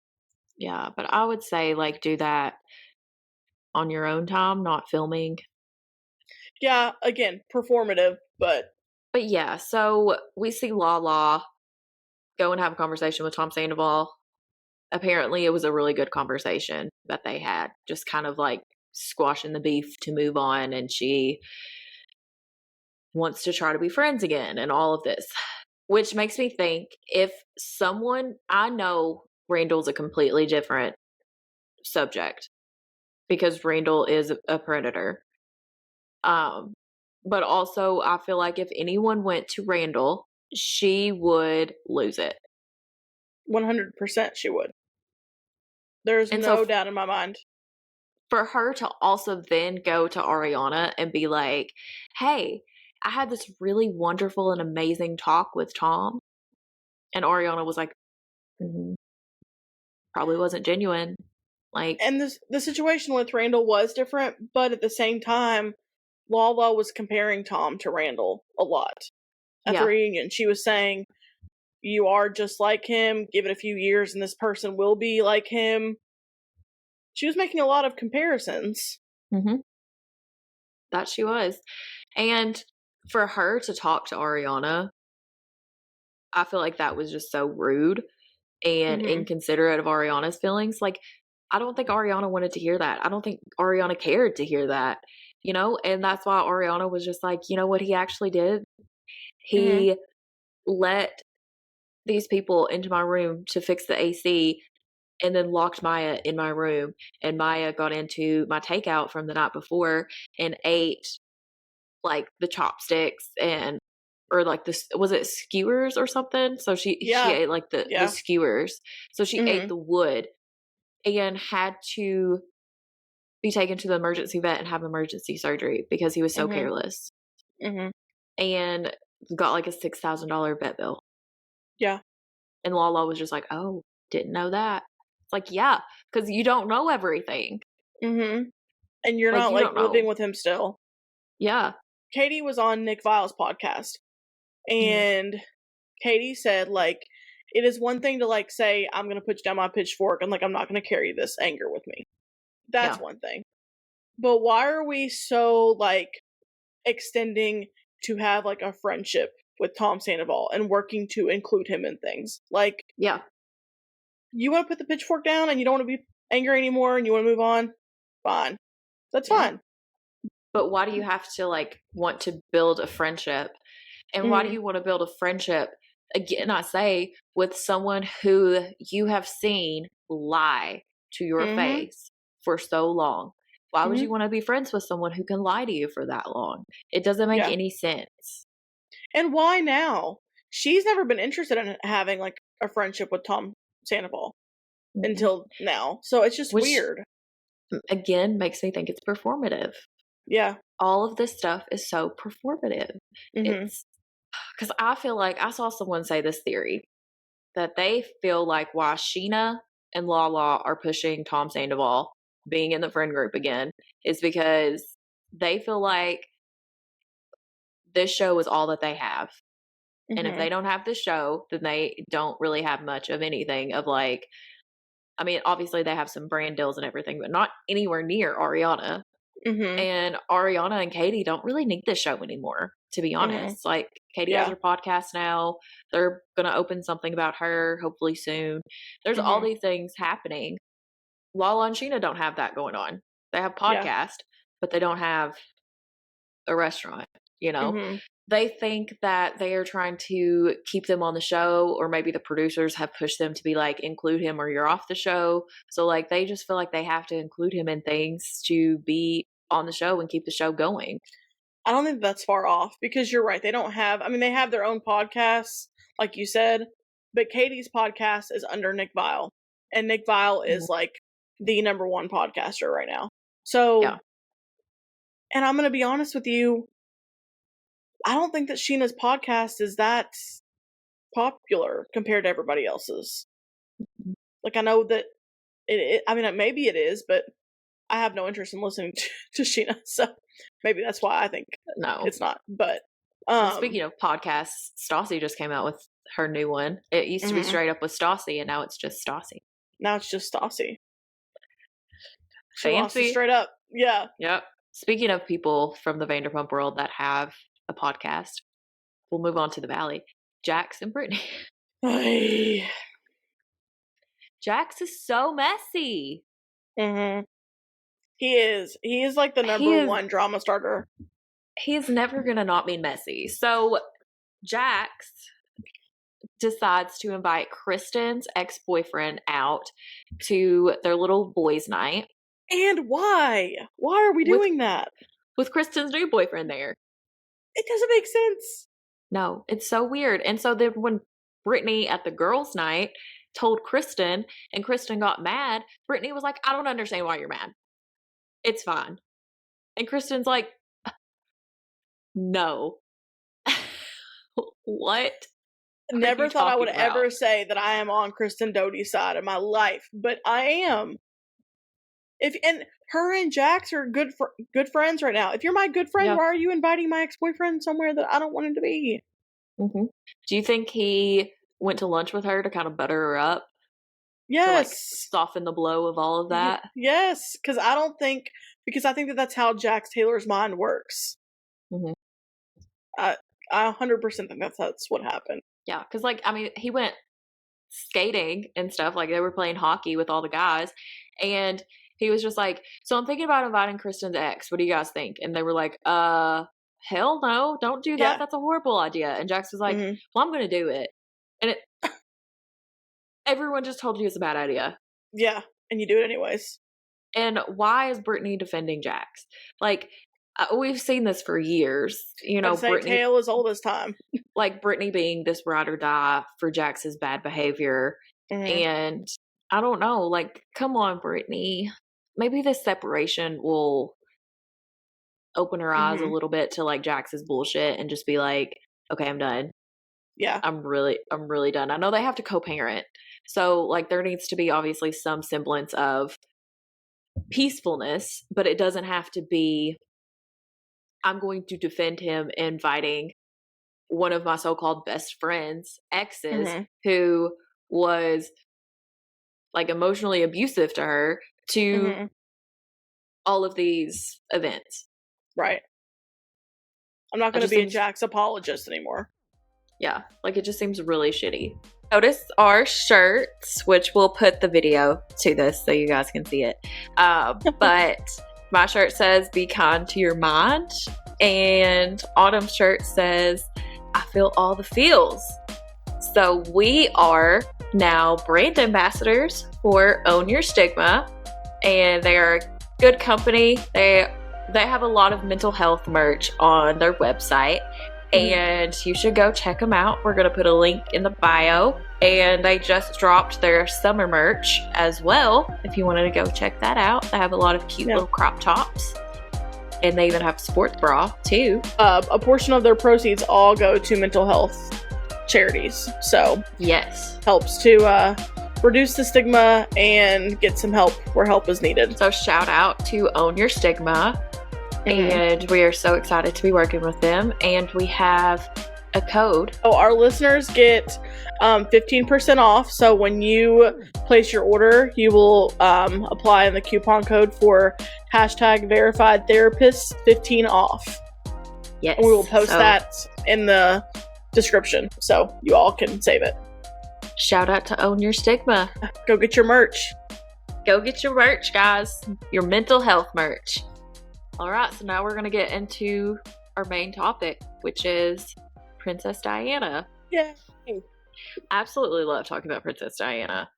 Yeah, but I would say like do that on your own time, not filming. Yeah, again, performative, but But yeah, so we see Lala go and have a conversation with Tom Sandoval. Apparently, it was a really good conversation that they had, just kind of like squashing the beef to move on. And she wants to try to be friends again and all of this, which makes me think if someone, I know Randall's a completely different subject because Randall is a predator. Um, but also, I feel like if anyone went to Randall, she would lose it. 100% she would. There's And so no doubt in my mind. for her to also then go to Ariana and be like, hey, I had this really wonderful and amazing talk with Tom. And Ariana was like, "Mhm, probably wasn't genuine. Like, And the situation with Randall was different, but at the same time, Lala was comparing Tom to Randall a lot at the yeah. reunion. She was saying, "You are just like him. Give it a few years, and this person will be like him." She was making a lot of comparisons. Hmm. That she was. And for her to talk to Ariana, I feel like that was just so rude and Hmm. inconsiderate of Ariana's feelings. Like, I don't think Ariana wanted to hear that. I don't think Ariana cared to hear that, and that's why Ariana was just like, you know what he actually did? Hmm. He let these people into my room to fix the AC and then locked Maya in my room. And Maya got into my takeout from the night before and ate like the chopsticks and or like this was it skewers or something? So she Yeah. ate like the Yeah. skewers. So she ate Hmm. the wood and had to be taken to the emergency vet and have emergency surgery because he was so Hmm. careless. Hmm. And got like a $6,000 vet bill. Yeah. And Lala was just like, "Oh, didn't know that." It's like, yeah, because you don't know everything. Hmm. And you're Like, not you like don't living know. with him still. Yeah. Katie was on Nick Vile's podcast, Mhm. and Katie said, like, it is one thing to, like, say, I'm going to put down my pitchfork and, like, I'm not going to carry this anger with me. That's Yeah. one thing. But why are we so, like, extending to have, like, a friendship with Tom Sandoval and working to include him in things? Like, Yeah. you want to put the pitchfork down and you don't want to be angry anymore and you want to move on? Fine. That's Yeah. fine. But why do you have to, like, want to build a friendship? And why do Mm-hmm. you want to build a friendship, again, I say, with someone who you have seen lie to your Mm-hmm. face for so long? Why would Mm-hmm. you want to be friends with someone who can lie to you for that long? It doesn't make Yeah. any sense. And why now? she's never been interested in having like a friendship with Tom Sandoval until now. So it's just weird. Again, makes me think it's performative. Yeah. All of this stuff is so performative. It's because I feel like I saw someone say this theory that they feel like why Scheana and Lala are pushing Tom Sandoval being in the friend group again is because they feel like this show is all that they have. And if they don't have this show, then they don't really have much of anything of like, I mean, obviously they have some brand deals and everything, but not anywhere near Ariana. And Ariana and Katie don't really need this show anymore, to be honest. Like, Katie has her podcast now. They're going to open something about her hopefully soon. There's all these things happening. Lala and Scheana don't have that going on. They have podcast, but they don't have a restaurant, you know? They think that they are trying to keep them on the show, or maybe the producers have pushed them to be like, include him or you're off the show. So like they just feel like they have to include him in things to be on the show and keep the show going. I don't think that's far off, because you're right. They don't have, I mean, they have their own podcasts, like you said, but Katie's podcast is under Nick Viall, and Nick Viall is like the number one podcaster right now. So, and I'm going to be honest with you, I don't think that Scheana's podcast is that popular compared to everybody else's. Like, I know that I mean, maybe it is, but I have no interest in listening to Scheana, so maybe that's why I think it's not. But speaking of podcasts, Stassi just came out with her new one. It used to be straight up with Stassi, and now it's just Stassi. Now it's just Stassi. Fancy. Straight up. Yeah. Yep. Speaking of people from the Vanderpump world that have a podcast, we'll move on to the Valley. Jax and Brittany. Jax is so messy. He is. He is like the number one drama starter. He is never going to not be messy. So Jax decides to invite Kristen's ex-boyfriend out to their little boys' night. And why? Why are we doing that? With Kristen's new boyfriend there. It doesn't make sense. No, it's so weird. And so then when Brittany at the girls' night told Kristen and Kristen got mad, Brittany was like, I don't understand why you're mad. It's fine. And Kristen's like, no. What? Never thought I would ever say that I am on Kristen Doute's side of my life, but I am. And her and Jax are good friends right now. If you're my good friend, why are you inviting my ex-boyfriend somewhere that I don't want him to be? Do you think he went to lunch with her to kind of butter her up? Yes. To like soften the blow of all of that? Yes, because I think that that's how Jax Taylor's mind works. I 100% think that's what happened. Yeah, because like, I mean, he went skating and stuff. Like, they were playing hockey with all the guys, and he was just like, so I'm thinking about inviting Kristen's ex. What do you guys think? And they were like, hell no, don't do that. Yeah. That's a horrible idea. And Jax was like, well, I'm going to do it. And everyone just told you it's a bad idea. Yeah, and you do it anyways. And why is Brittany defending Jax? Like, we've seen this for years. You know, Brittany, tale as old as time. Like, Brittany being this ride or die for Jax's bad behavior. And I don't know, like, come on, Brittany. Maybe this separation will open her eyes a little bit to like Jax's bullshit and just be like, okay, I'm done. Yeah. I'm really done. I know they have to co-parent. So like there needs to be obviously some semblance of peacefulness, but it doesn't have to be, I'm going to defend him inviting one of my so-called best friends' exes who was like emotionally abusive to her to all of these events. Right. I'm not going to be a Jax apologist anymore. Yeah, like it just seems really shitty. Notice our shirts, which we'll put the video to this so you guys can see it. But my shirt says, be kind to your mind. And Autumn's shirt says, I feel all the feels. So we are now brand ambassadors for Own Your Stigma. And they are good company. They have a lot of mental health merch on their website. and you should go check them out. We're going to put a link in the bio, and they just dropped their summer merch as well. If you wanted to go check that out, they have a lot of cute little crop tops, and they even have sports bra too. A portion of their proceeds all go to mental health charities, so yes, helps to reduce the stigma and get some help where help is needed. So shout out to Own Your Stigma. And we are so excited to be working with them. And we have a code. Oh, our listeners get 15% off. So when you place your order, you will apply in the coupon code for #VerifiedTherapist15 off. Yes. And we will post that in the description so you all can save it. Shout out to Own Your Stigma. Go get your merch. Go get your merch, guys. Your mental health merch. All right, so now we're going to get into our main topic, which is Princess Diana. Yeah. Absolutely love talking about Princess Diana.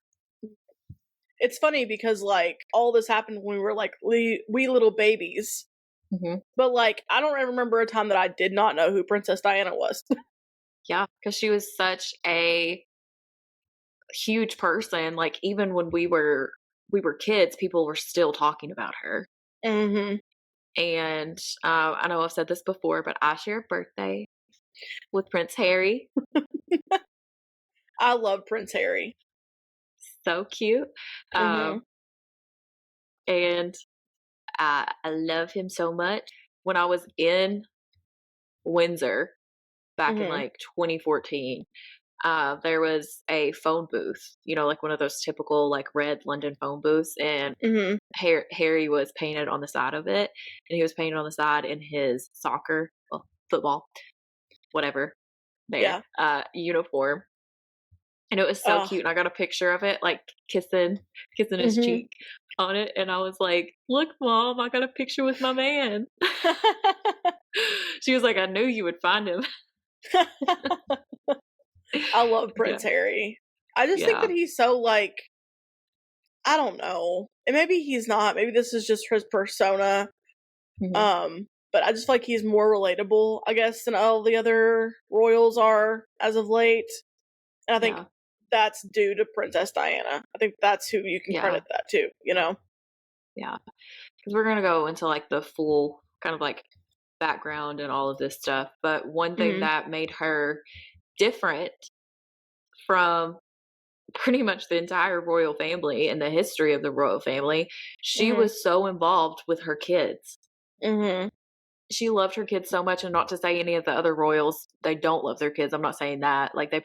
It's funny because, like, all this happened when we were, like, wee little babies. Mm-hmm. But, like, I don't remember a time that I did not know who Princess Diana was. Yeah, because she was such a huge person. Like, even when we were kids, people were still talking about her. Mm-hmm. And I know I've said this before, but I share a birthday with Prince Harry. I love Prince Harry. So cute. And I love him so much. When I was in Windsor back in like 2014, there was a phone booth, you know, like one of those typical like red London phone booths, and Harry was painted on the side of it, and he was painted on the side in his football, whatever, uniform. And it was so cute, and I got a picture of it, like kissing his cheek on it, and I was like, "Look, Mom, I got a picture with my man." She was like, "I knew you would find him." I love Prince Harry. I just think that he's so, like, I don't know. And maybe he's not. Maybe this is just his persona. But I just feel like he's more relatable, I guess, than all the other royals are as of late. And I think that's due to Princess Diana. I think that's who you can credit that to, you know? Yeah. Because we're going to go into, like, the full kind of, like, background and all of this stuff. But one thing that made her different from pretty much the entire royal family and the history of the royal family, she was so involved with her kids. She loved her kids so much, and not to say any of the other royals, they don't love their kids. I'm not saying that. Like, they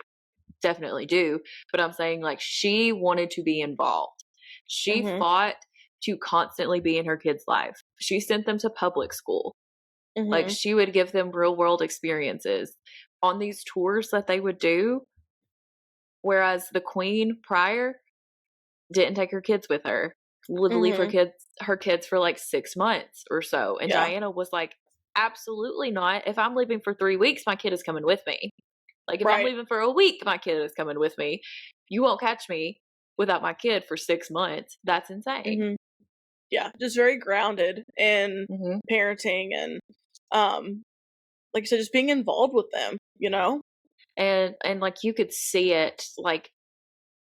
definitely do. But I'm saying, like, she wanted to be involved. She fought to constantly be in her kids' life. She sent them to public school. Like, she would give them real world experiences on these tours that they would do. Whereas the queen prior didn't take her kids with her. Would leave her kids for like 6 months or so. And Diana was like, absolutely not. If I'm leaving for 3 weeks, my kid is coming with me. Like, if I'm leaving for a week, my kid is coming with me. You won't catch me without my kid for 6 months. That's insane. Yeah, just very grounded in parenting and, like I said, just being involved with them, you know? And like, you could see it, like,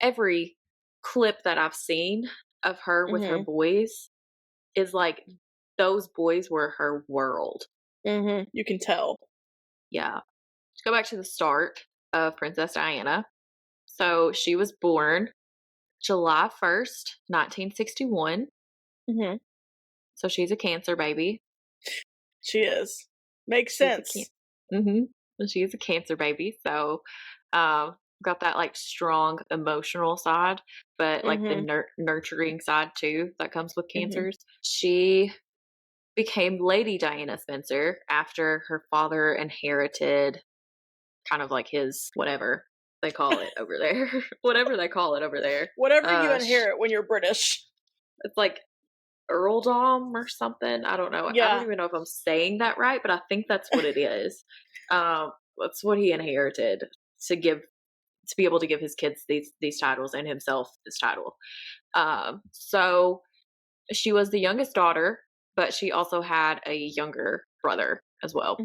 every clip that I've seen of her with her boys is like, those boys were her world. You can tell. Yeah. Let's go back to the start of Princess Diana. So she was born July 1st, 1961. So she's a Cancer baby. She is. Makes sense. She's a Cancer baby. So got that, like, strong emotional side, but like the nurturing side too that comes with cancers. She became Lady Diana Spencer after her father inherited kind of like his whatever they call it over there. Whatever they call it over there. Whatever you inherit when you're British. It's like earldom or something. I don't know. I don't even know if I'm saying that right, but I think that's what it is. That's what he inherited to be able to give his kids these titles and himself this title. So she was the youngest daughter, but she also had a younger brother as well.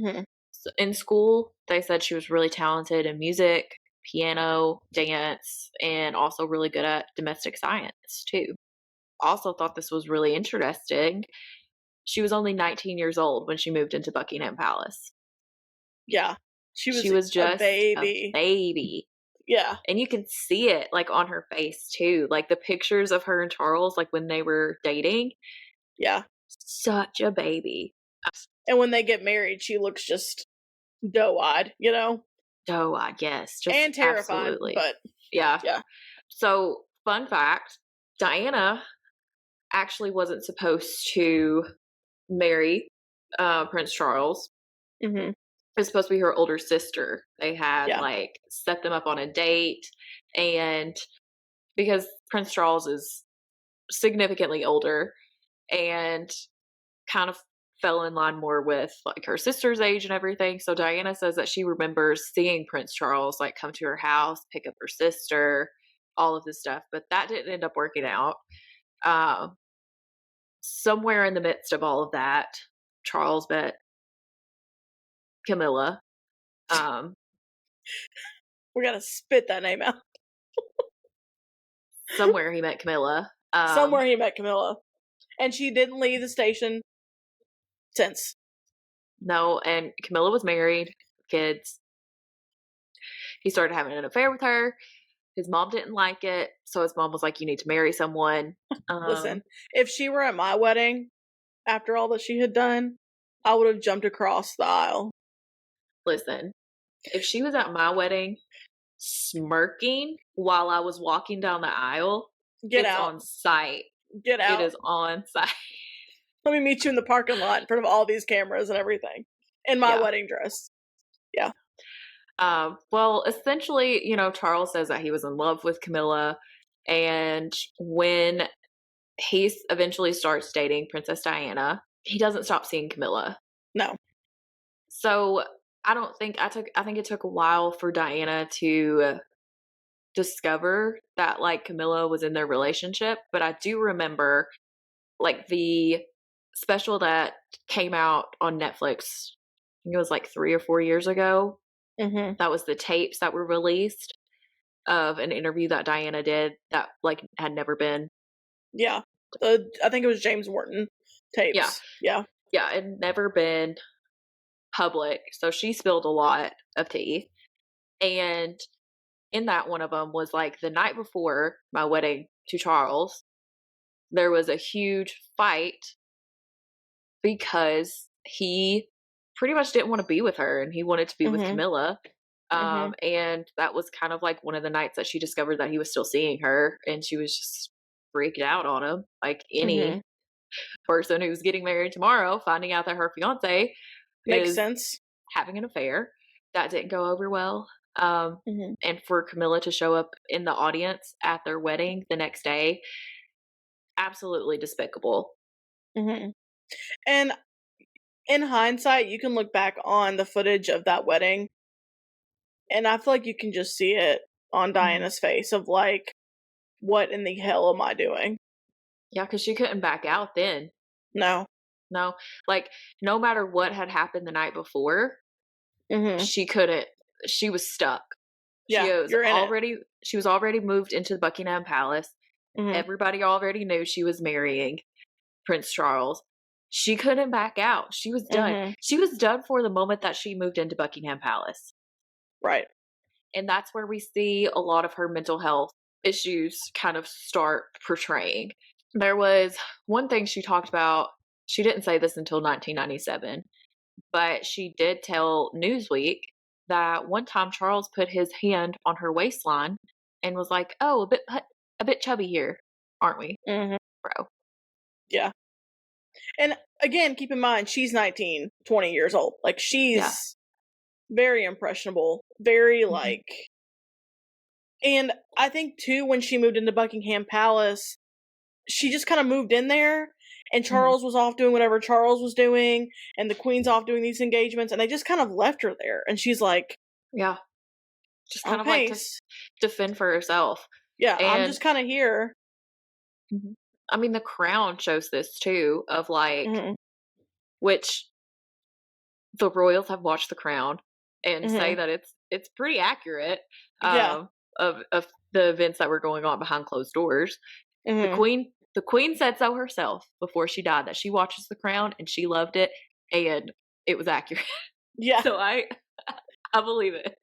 In school, they said she was really talented in music, piano, dance, and also really good at domestic science, too. Also thought this was really interesting. She was only 19 years old when she moved into Buckingham Palace. Yeah. She She was was a just a baby. baby. Yeah. And you can see it, like, on her face, too. Like, the pictures of her and Charles, like, when they were dating. Yeah. Such a baby. And when they get married, she looks just doe-eyed, you know? Oh, I guess. Just And terrified, absolutely. but Yeah. yeah. So, fun fact, Diana actually wasn't supposed to marry Prince Charles. Mhm. It was supposed to be her older sister. They had, Yeah. like, set them up on a date, and because Prince Charles is significantly older and kind of fell in line more with, like, her sister's age and everything, so Diana says that she remembers seeing Prince Charles, like, come to her house, pick up her sister, all of this stuff, but that didn't end up working out. Um, Somewhere in the midst of all of that, Charles met Camilla. We gotta spit that name out. Somewhere he met Camilla. Somewhere he met Camilla. And she didn't leave the station since. No, and Camilla was married, kids. He started having an affair with her. His mom didn't like it, so his mom was like, "You need to marry someone." Listen, if she were at my wedding, after all that she had done, I would have jumped across the aisle. Listen, if she was at my wedding smirking while I was walking down the aisle, Get it's out. on site. Get out. It is on site. Let me meet you in the parking lot in front of all these cameras and everything. In my Yeah. wedding dress. Yeah. Well, essentially, Charles says that he was in love with Camilla, and when he eventually starts dating Princess Diana, he doesn't stop seeing Camilla. No. So I think it took a while for Diana to discover that, like, Camilla was in their relationship, but I do remember, like, the special that came out on Netflix. I think it was like 3 or 4 years ago. Mm-hmm. That was the tapes that were released of an interview that Diana did that, like, had never been. Yeah. I think it was James Morton tapes. Yeah. Yeah. Yeah, it had never been public, so she spilled a lot of tea. And in that, one of them was, like, the night before my wedding to Charles, there was a huge fight because he pretty much didn't want to be with her and he wanted to be with Camilla. And that was kind of like one of the nights that she discovered that he was still seeing her, and she was just freaked out on him, like any person who's getting married tomorrow, finding out that her fiance Makes is sense. having an affair. That didn't go over well. And for Camilla to show up in the audience at their wedding the next day, absolutely despicable. And in hindsight, you can look back on the footage of that wedding, and I feel like you can just see it on Diana's face of, like, what in the hell am I doing? Yeah, because she couldn't back out then. No. Like, no matter what had happened the night before, she couldn't. She was stuck. Yeah, She was already moved into the Buckingham Palace. Everybody already knew she was marrying Prince Charles. She couldn't back out. She was done. She was done for the moment that she moved into Buckingham Palace. Right. And that's where we see a lot of her mental health issues kind of start portraying. There was one thing she talked about. She didn't say this until 1997, but she did tell Newsweek that one time Charles put his hand on her waistline and was like, "Oh, a bit chubby here, aren't we, bro?" Yeah. And again, keep in mind, she's 19, 20 years old. Like, she's very impressionable, very, like... And I think, too, when she moved into Buckingham Palace, she just kind of moved in there, and Charles was off doing whatever Charles was doing, and the Queen's off doing these engagements, and they just kind of left her there. And she's like... Yeah. Just kind of, like, to fend for herself. Yeah, I'm just kind of here. I mean, The Crown shows this, too, of, like... Which, the royals have watched The Crown and say Mhm. that it's pretty accurate, Yeah. of the events that were going on behind closed doors. Mhm. The queen said so herself before she died, that she watches The Crown and she loved it and it was accurate. Yeah. So I believe it.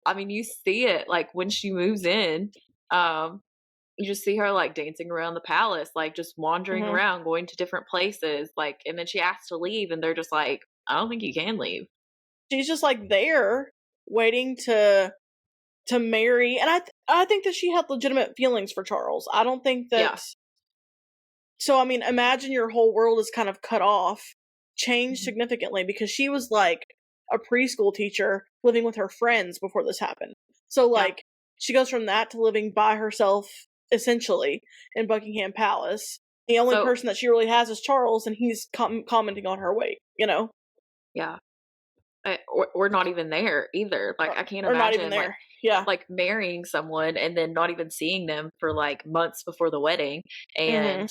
I mean, you see it like when she moves in, um, you just see her like dancing around the palace, like just wandering Mhm. around, going to different places, like, and then she asks to leave, and they're just like, "I don't think you can leave." She's just, like, there waiting to marry, and I think that she had legitimate feelings for Charles. I don't think Yeah, that. So, I mean, imagine your whole world is kind of cut off, changed mhm, significantly because she was, like, a preschool teacher living with her friends before this happened. So, yeah. like, she goes from that to living by herself, essentially, in Buckingham Palace. The only So person that she really has is Charles, and he's commenting on her weight, you know? yeah, or not even there either. Like, I can't Or not even imagine there. Yeah. marrying someone and then not even seeing them for like months before the wedding, and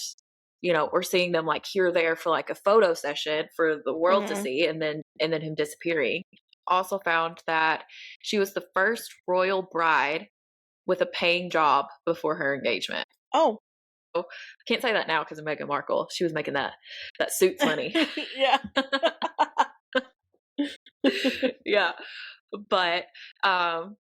Mhm. or seeing them like here or there for like a photo session for the world to Mhm. see, and then him disappearing. Also found that she was the first royal bride with a paying job before her engagement. Oh. So, I can't say that now because of Meghan Markle. She was making that suits money. Yeah. Yeah, but um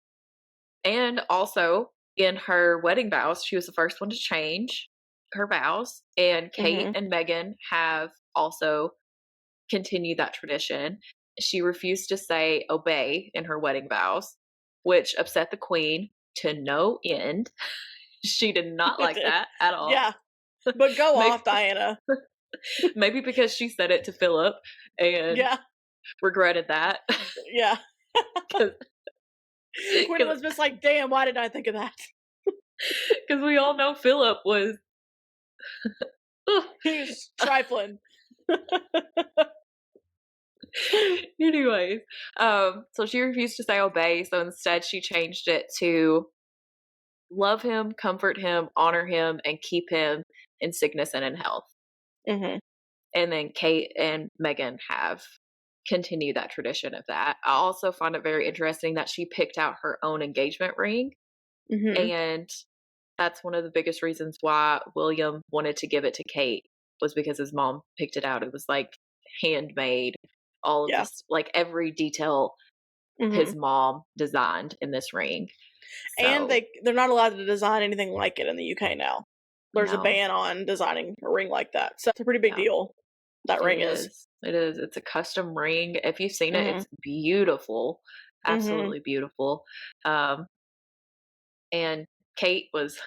and also in her wedding vows, she was the first one to change her vows, and Kate Mhm. and Meghan have also continued that tradition. She refused to say obey in her wedding vows, which upset the queen to no end. She did not It like did. that at all. Yeah. But go Maybe, off, Diana. maybe because she said it to Philip and Yeah. regretted that. Yeah. Because Queen Elizabeth's like, damn, why didn't I think of that? we all know Philip was. He was trifling. Anyways, so she refused to say obey, so instead she changed it to love him, comfort him, honor him, and keep him in sickness and in health. Mhm. And then Kate and Meghan have continued that tradition of that. I also find it very interesting that she picked out her own engagement ring, Mhm. and that's one of the biggest reasons why William wanted to give it to Kate, was because his mom picked it out. It was like handmade, all of Yeah. this, like every detail Mhm. his mom designed in this ring. And So, they're not allowed to design anything like it in the UK now. There's a no, ban on designing a ring like that. So it's a pretty big yeah, deal. That it ring is. is. It is. It's a custom ring. If you've seen it, Mhm. it's beautiful. Mhm. Absolutely beautiful. Um, and Kate was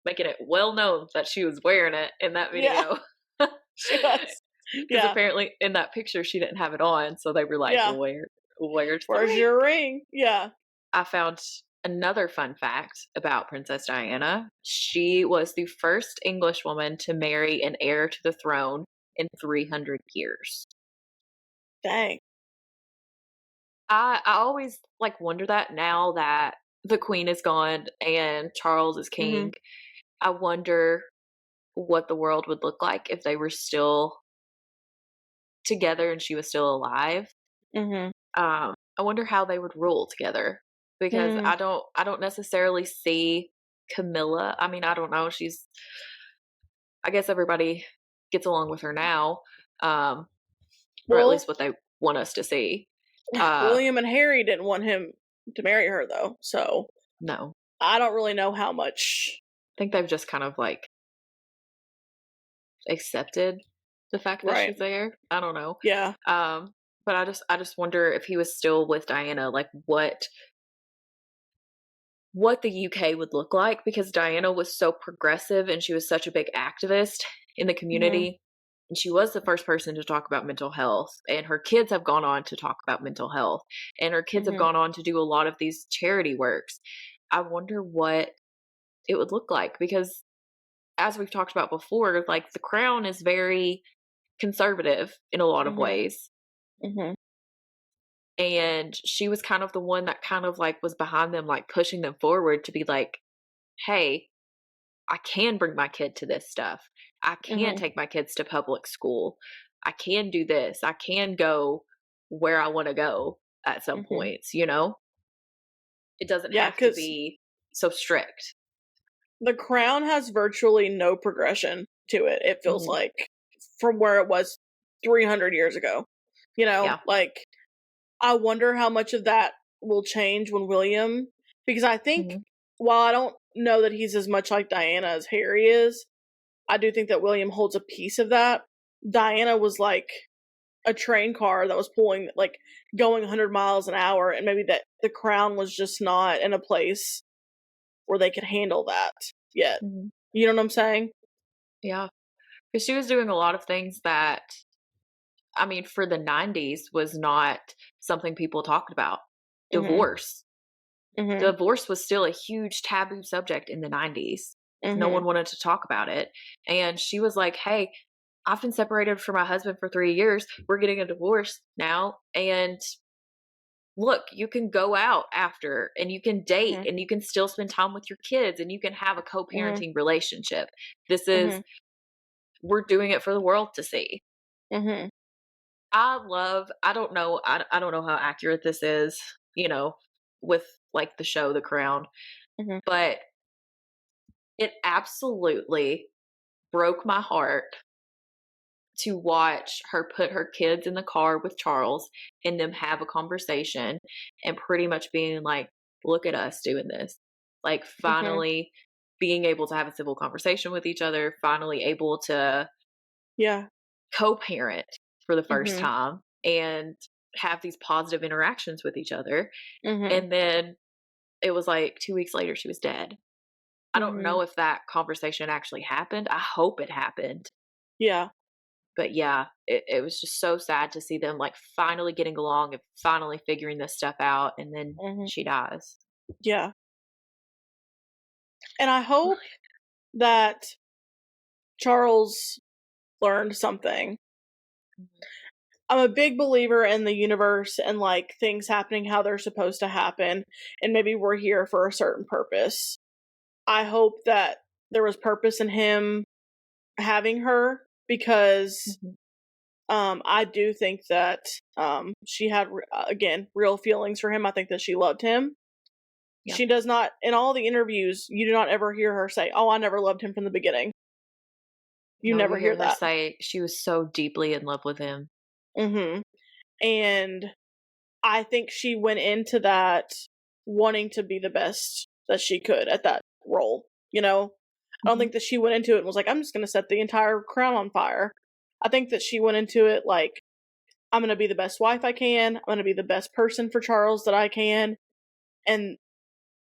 making it well known that she was wearing it in that Yeah. video. She was. Because Yeah. apparently in that picture she didn't have it on, so they were like, Yeah. where's the Where's ring?" your ring? Yeah. I found another fun fact about Princess Diana. She was the first English woman to marry an heir to the throne in 300 years. Dang. I always like wonder that now that the queen is gone and Charles is Mhm. king. I wonder what the world would look like if they were still together and she was still alive. Mhm. I wonder how they would rule together, because Mhm. I don't necessarily see Camilla. I mean, I don't know. I guess everybody gets along with her now, um, or at Well, least what they want us to see. Uh, William and Harry didn't want him to marry her though, so no, I don't really know how much. I think they've just kind of like accepted the fact that Right. she's there. I don't know. Yeah. Um, but I just wonder if he was still with Diana, like what the UK would look like, because Diana was so progressive and she was such a big activist in the Mhm. community. And she was the first person to talk about mental health. And her kids have gone on to talk about mental health. And her kids have Mhm. gone on to do a lot of these charity works. I wonder what it would look like, because as we've talked about before, like the crown is very conservative in a lot of Mhm. ways. Mhm. And she was kind of the one that kind of like was behind them, like pushing them forward to be like, hey, I can bring my kid to this stuff. I can Mhm. take my kids to public school. I can do this. I can go. where I want to go at some Mhm. points, you know? It doesn't Yeah, have to because be so strict. The Crown has virtually no progression to it, it feels Mhm. like, from where it was 300 years ago. You know, Yeah. like, I wonder how much of that will change when William, because I think, Mhm. while I don't know that he's as much like Diana as Harry is, I do think that William holds a piece of that. Diana was like a train car that was pulling, like, going 100 miles an hour, and maybe that the Crown was just not in a place where they could handle that yet. Mhm. You know what I'm saying? Yeah. Because she was doing a lot of things that, I mean, for the 90s was not something people talked about. Mhm. Divorce. Mhm. Divorce was still a huge taboo subject in the 90s. No Mhm. one wanted to talk about it. And she was like, hey, I've been separated from my husband for 3 years. We're getting a divorce now. And look, you can go out after and you can date Mhm. and you can still spend time with your kids and you can have a co Mhm. parenting relationship. This is, Mhm. we're doing it for the world to see. Mhm. I don't know, I don't know how accurate this is, you know, with like the show The Crown, Mhm. but it absolutely broke my heart to watch her put her kids in the car with Charles and them have a conversation and pretty much being like, look at us doing this. Like, Mhm. finally being able to have a civil conversation with each other, finally able to Yeah. co parent for the first Mhm. time and have these positive interactions with each other. Mhm. And then it was like 2 weeks later, she was dead. I don't Mhm. know if that conversation actually happened. I hope it happened. Yeah. But yeah, it was just so sad to see them like finally getting along and finally figuring this stuff out. And then Mhm. she dies. Yeah. And I hope that Charles learned something. Mhm. I'm a big believer in the universe and, like, things happening how they're supposed to happen, and maybe we're here for a certain purpose. I hope that there was purpose in him having her, because Mhm. I do think that she had, again, real feelings for him. I think that she loved him. Yeah. She does not, in all the interviews, you do not ever hear her say, "Oh, I never loved him from the beginning." You No, you never hear hear her that. say she was so deeply in love with him. Mhm. And I think she went into that wanting to be the best that she could at that role, you know? I don't Mhm. think that she went into it and was like, "I'm just gonna set the entire crown on fire." I think that she went into it like, "I'm gonna be the best wife I can, I'm gonna be the best person for Charles that I can," and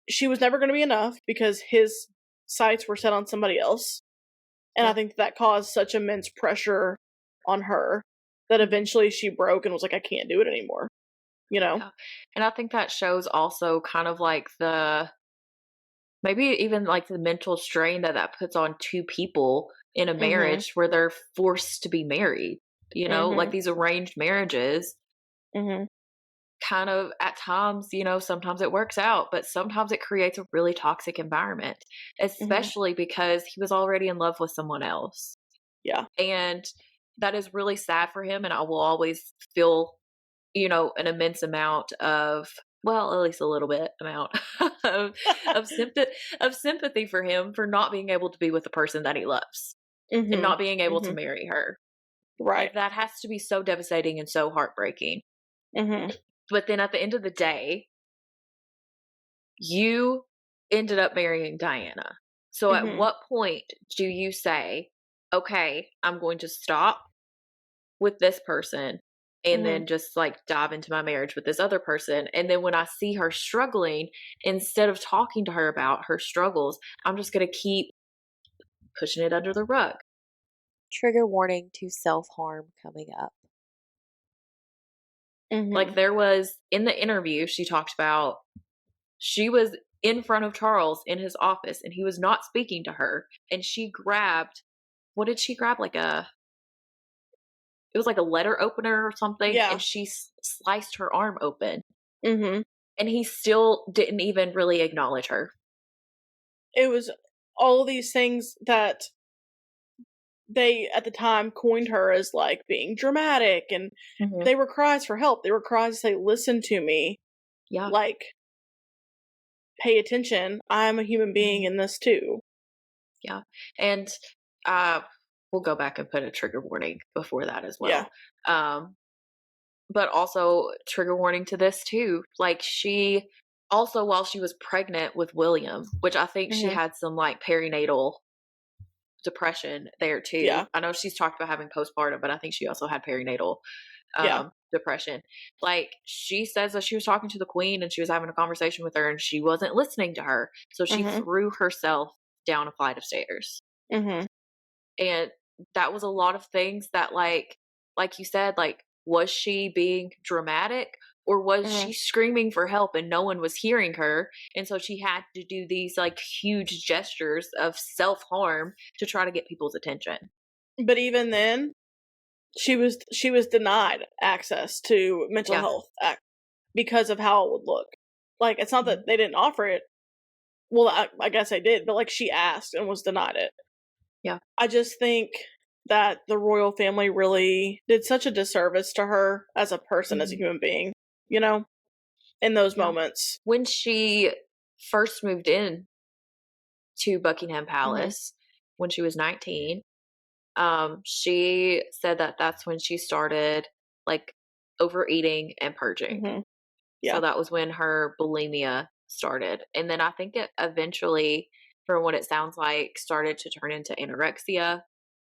she was never gonna be enough because his sights were set on somebody else, and I Yeah. think that caused such immense pressure on her that Mhm. eventually she broke and was like, "I can't do it anymore," you know? Yeah. And I think that shows also kind of like the, maybe even like the mental strain that that puts on two people in a Mhm. marriage where they're forced to be married, you know, like Mhm. these arranged marriages Mhm. kind of at times, you know, sometimes it works out, but sometimes it creates a really toxic environment, Mhm. especially because he was already in love with someone else. Yeah. And that is really sad for him. And I will always feel, you know, an immense amount of, well, at least a little bit amount of, of sympathy of sympathy for him for not being able to be with the person that he loves and Mhm. not being able to Mhm. marry her. Right. Like, that has to be so devastating and so heartbreaking. Mhm. But then at the end of the day, you ended up marrying Diana. So at Mhm. what point do you say, okay, I'm going to stop with this person and Mhm. then just like dive into my marriage with this other person? And then when I see her struggling, instead of talking to her about her struggles, I'm just going to keep pushing it under the rug. Trigger warning to self-harm coming up. Like, Mhm. there was in the interview, she talked about she was in front of Charles in his office and he was not speaking to her. And she grabbed, what did she grab? Like it was like a letter opener or something. Yeah. And she sliced her arm open. Mhm. And he still didn't even really acknowledge her. It was all these things that they at the time coined her as like being dramatic, and Mhm. they were cries for help. They were cries to say, listen to me, Yeah. like, pay attention. I'm a human being Mhm. in this too. Yeah. And uh, we'll go back and put a trigger warning before that as Yeah. well. But also trigger warning to this too. Like she also, while she was pregnant with William, which I think she Mhm. had some like perinatal depression there too. Yeah. I know she's talked about having postpartum, but I think she also had perinatal Yeah. depression. Like she says that she was talking to the queen and she was having a conversation with her and she wasn't listening to her. So she Mhm. threw herself down a flight of stairs. Mhm. And that was a lot of things that like you said, like, was she being dramatic or was Mhm. she screaming for help and no one was hearing her? And so she had to do these like huge gestures of self-harm to try to get people's attention. But even then, she was denied access to mental Yeah. health because of how it would look. Like, it's not that Mhm. they didn't offer it. Well, I guess they did, but like she asked and was denied it. Yeah. I just think that the royal family really did such a disservice to her as a person, as a Mhm. human being, you know, in those Yeah. moments. When she first moved in to Buckingham Mhm. Palace when she was 19, she said that that's when she started like overeating and purging. Mhm. So Yeah. that was when her bulimia started. And then I think it eventually, from what it sounds like, started to turn into anorexia.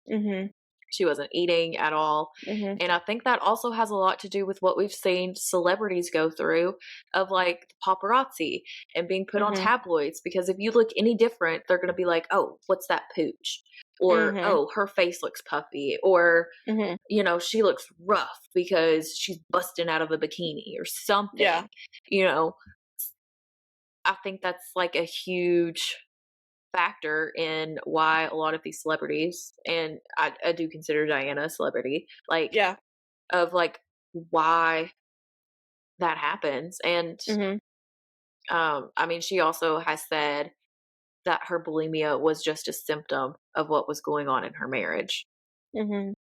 Mhm. She wasn't eating at all. Mhm. And I think that also has a lot to do with what we've seen celebrities go through of like paparazzi and being put on Mhm. tabloids. Because if you look any different, they're going to be like, oh, what's that pooch? Or, Mhm. oh, her face looks puffy. Or, Mhm. she looks rough because she's busting out of a bikini or Yeah. something. You know, I think that's like a huge factor in why a lot of these celebrities, and I do consider Diana a celebrity, like, Yeah. of like why that happens. And Mhm. I mean, she also has said that her bulimia was just a symptom of what was going on in her marriage. Mhm.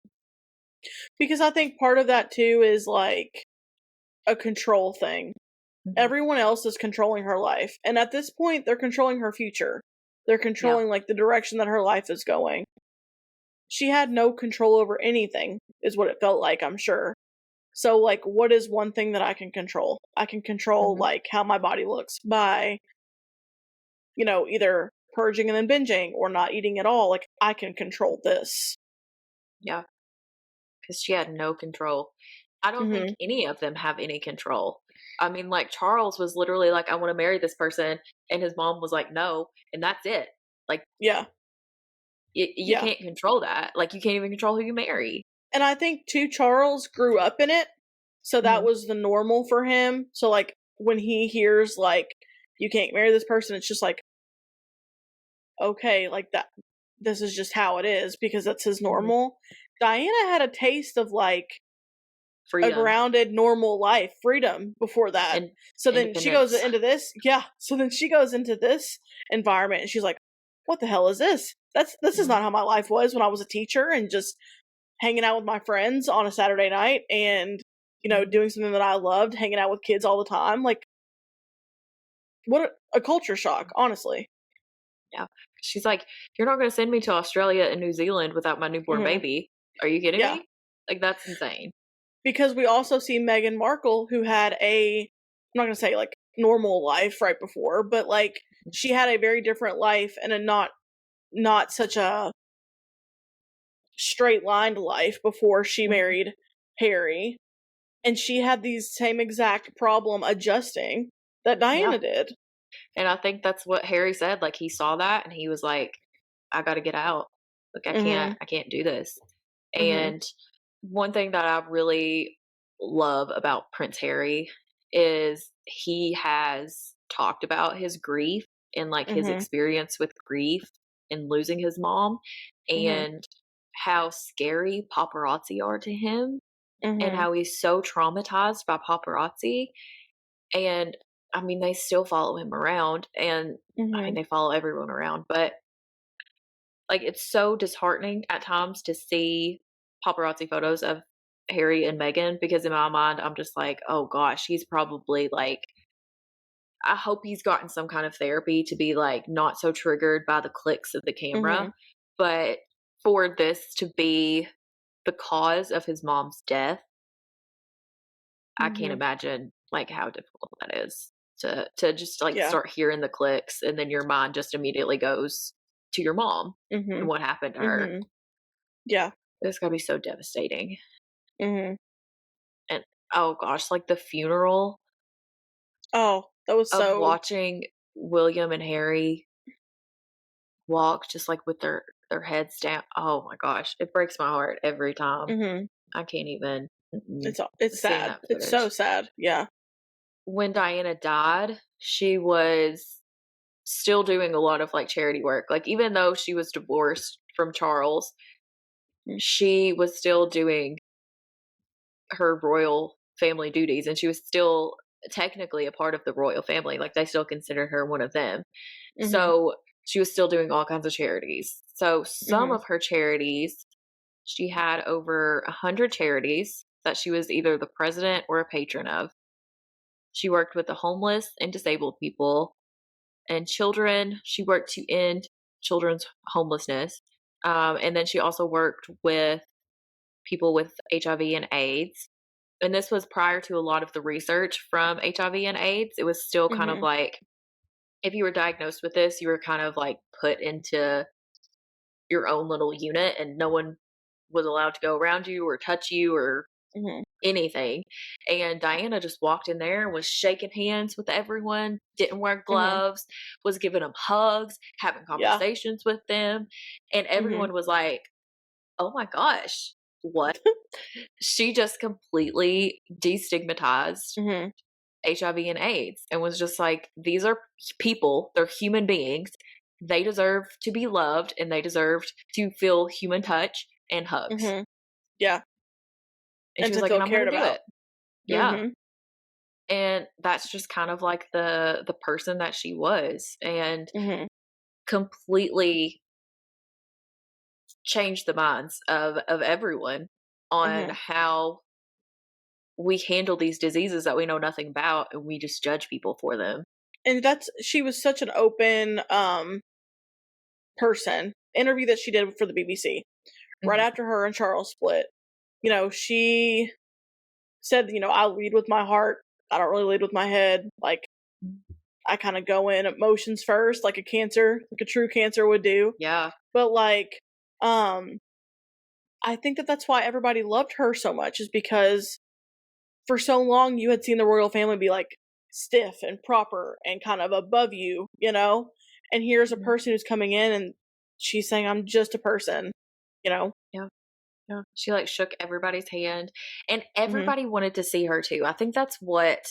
Because I think part of that too is like a control thing. Mhm. Everyone else is controlling her life, and at this point, they're controlling her future. They're Yeah. controlling like the direction that her life is going. She had no control over anything, is what it felt like, I'm sure. So, like, what is one thing that I can control? I can control, Hmm. like, how my body looks by, either purging and then binging or not eating at all. Like, I can control this. Yeah. Because she had no control. I don't think Mhm. any of them have any control. I mean, like, Charles was literally like, I want to marry this person. And his mom was like, no. And that's it. Like, Yeah. you Yeah. can't control that. Like, you can't even control who you marry. And I think, too, Charles grew up in it. So that Hmm. was the normal for him. So, like, when he hears, like, you can't marry this person, it's just like, okay, like that. This is just how it is because that's his Hmm. normal. Diana had a taste of, like, a Freedom grounded, normal life, freedom before that. and So then she goes independence. into this, yeah. So then she goes into this environment and she's like, "What the hell is this? This is Mhm. not how my life was when I was a teacher and just hanging out with my friends on a Saturday night and Mhm. doing something that I loved, hanging out with kids all the time." Like, what a culture shock, honestly. Yeah. She's like, "You're not gonna send me to Australia and New Zealand without my newborn Hmm. baby. Are you kidding Yeah, me?" Like, that's insane. because we also see Meghan Markle, who had I'm not gonna say like normal life right before, but like she had a very different life and a not such a straight lined life before she Mhm. married Harry, and she had these same exact problem adjusting that Yeah. Diana did. And I think that's what Harry said, like, he saw that and he was like, "I gotta get out. Like, Mhm. I can't do this." Mhm. And one thing that I really love about Prince Harry is he has talked about his grief and, like, his Mhm. experience with grief and losing his mom Mhm. and how scary paparazzi are to him and Mhm. how he's so traumatized by paparazzi. And I mean, they still follow him around, and I mean, Mhm. they follow everyone around, but Like, it's so disheartening at times to see paparazzi photos of Harry and Meghan, because in my mind, I'm just like, oh gosh, he's probably like, I hope he's gotten some kind of therapy to be like not so triggered by the clicks of the Mhm. camera. But for this to be the cause of his mom's death, I can't Mhm. imagine like how difficult that is to just like Yeah. start hearing the clicks, and then your mind just immediately goes to your mom and Mhm. what happened to her. Mhm. Yeah. It's gotta be so devastating. Mhm. And oh gosh, like the funeral Oh, that was of so. watching William and Harry walk just like with their heads down. Oh my gosh, it breaks my heart every time. Mhm. I can't even It's seeing sad. that It's so footage. sad. Yeah. When Diana died, she was still doing a lot of like charity work. Like, even though she was divorced from Charles, Mm. she was still doing her royal family duties, and she was still technically a part of the royal family. Like, they still considered her one of them. Mhm. So she was still doing all kinds of charities. So some Mhm. of her charities, she had over 100 charities that she was either the president or a patron of. She worked with the homeless and disabled people and children. She worked to end children's homelessness. And then she also worked with people with HIV and AIDS. And this was prior to a lot of the research from HIV and AIDS. It was still kind of Mhm. like, if you were diagnosed with this, you were kind of like put into your own little unit, and no one was allowed to go around you or touch you or Mhm. anything. And Diana just walked in there and was shaking hands with everyone, didn't wear Mhm. gloves, was giving them hugs, having Yeah. conversations with them. And Mhm. everyone was like, oh my gosh, what? She just completely destigmatized Mhm. HIV and AIDS and was just like, these are people, they're human beings. They deserve to be loved, and they deserved to feel human touch and hugs. Mhm. Yeah. And she And was to like, and feel I'm going cared to do about. it. Yeah. Mhm. And that's just kind of like the person that she was, and Mhm. completely changed the minds of everyone on Mhm. how we handle these diseases that we know nothing about, and we just judge people for them. And she was such an open person. Interview that she did for the BBC right Mhm. after her and Charles split. She said, I lead with my heart. I don't really lead with my head. Like, I kind of go in emotions first, like like a true cancer would do. Yeah. But like, um, I think that that's why everybody loved her so much, is because for so long you had seen the royal family be like stiff and proper and kind of above you. And here's a Mhm. person who's coming in and she's saying, I'm just a person, you know? Yeah. Yeah. She like shook everybody's hand, and Hmm. everybody wanted to see her too. I think that's what,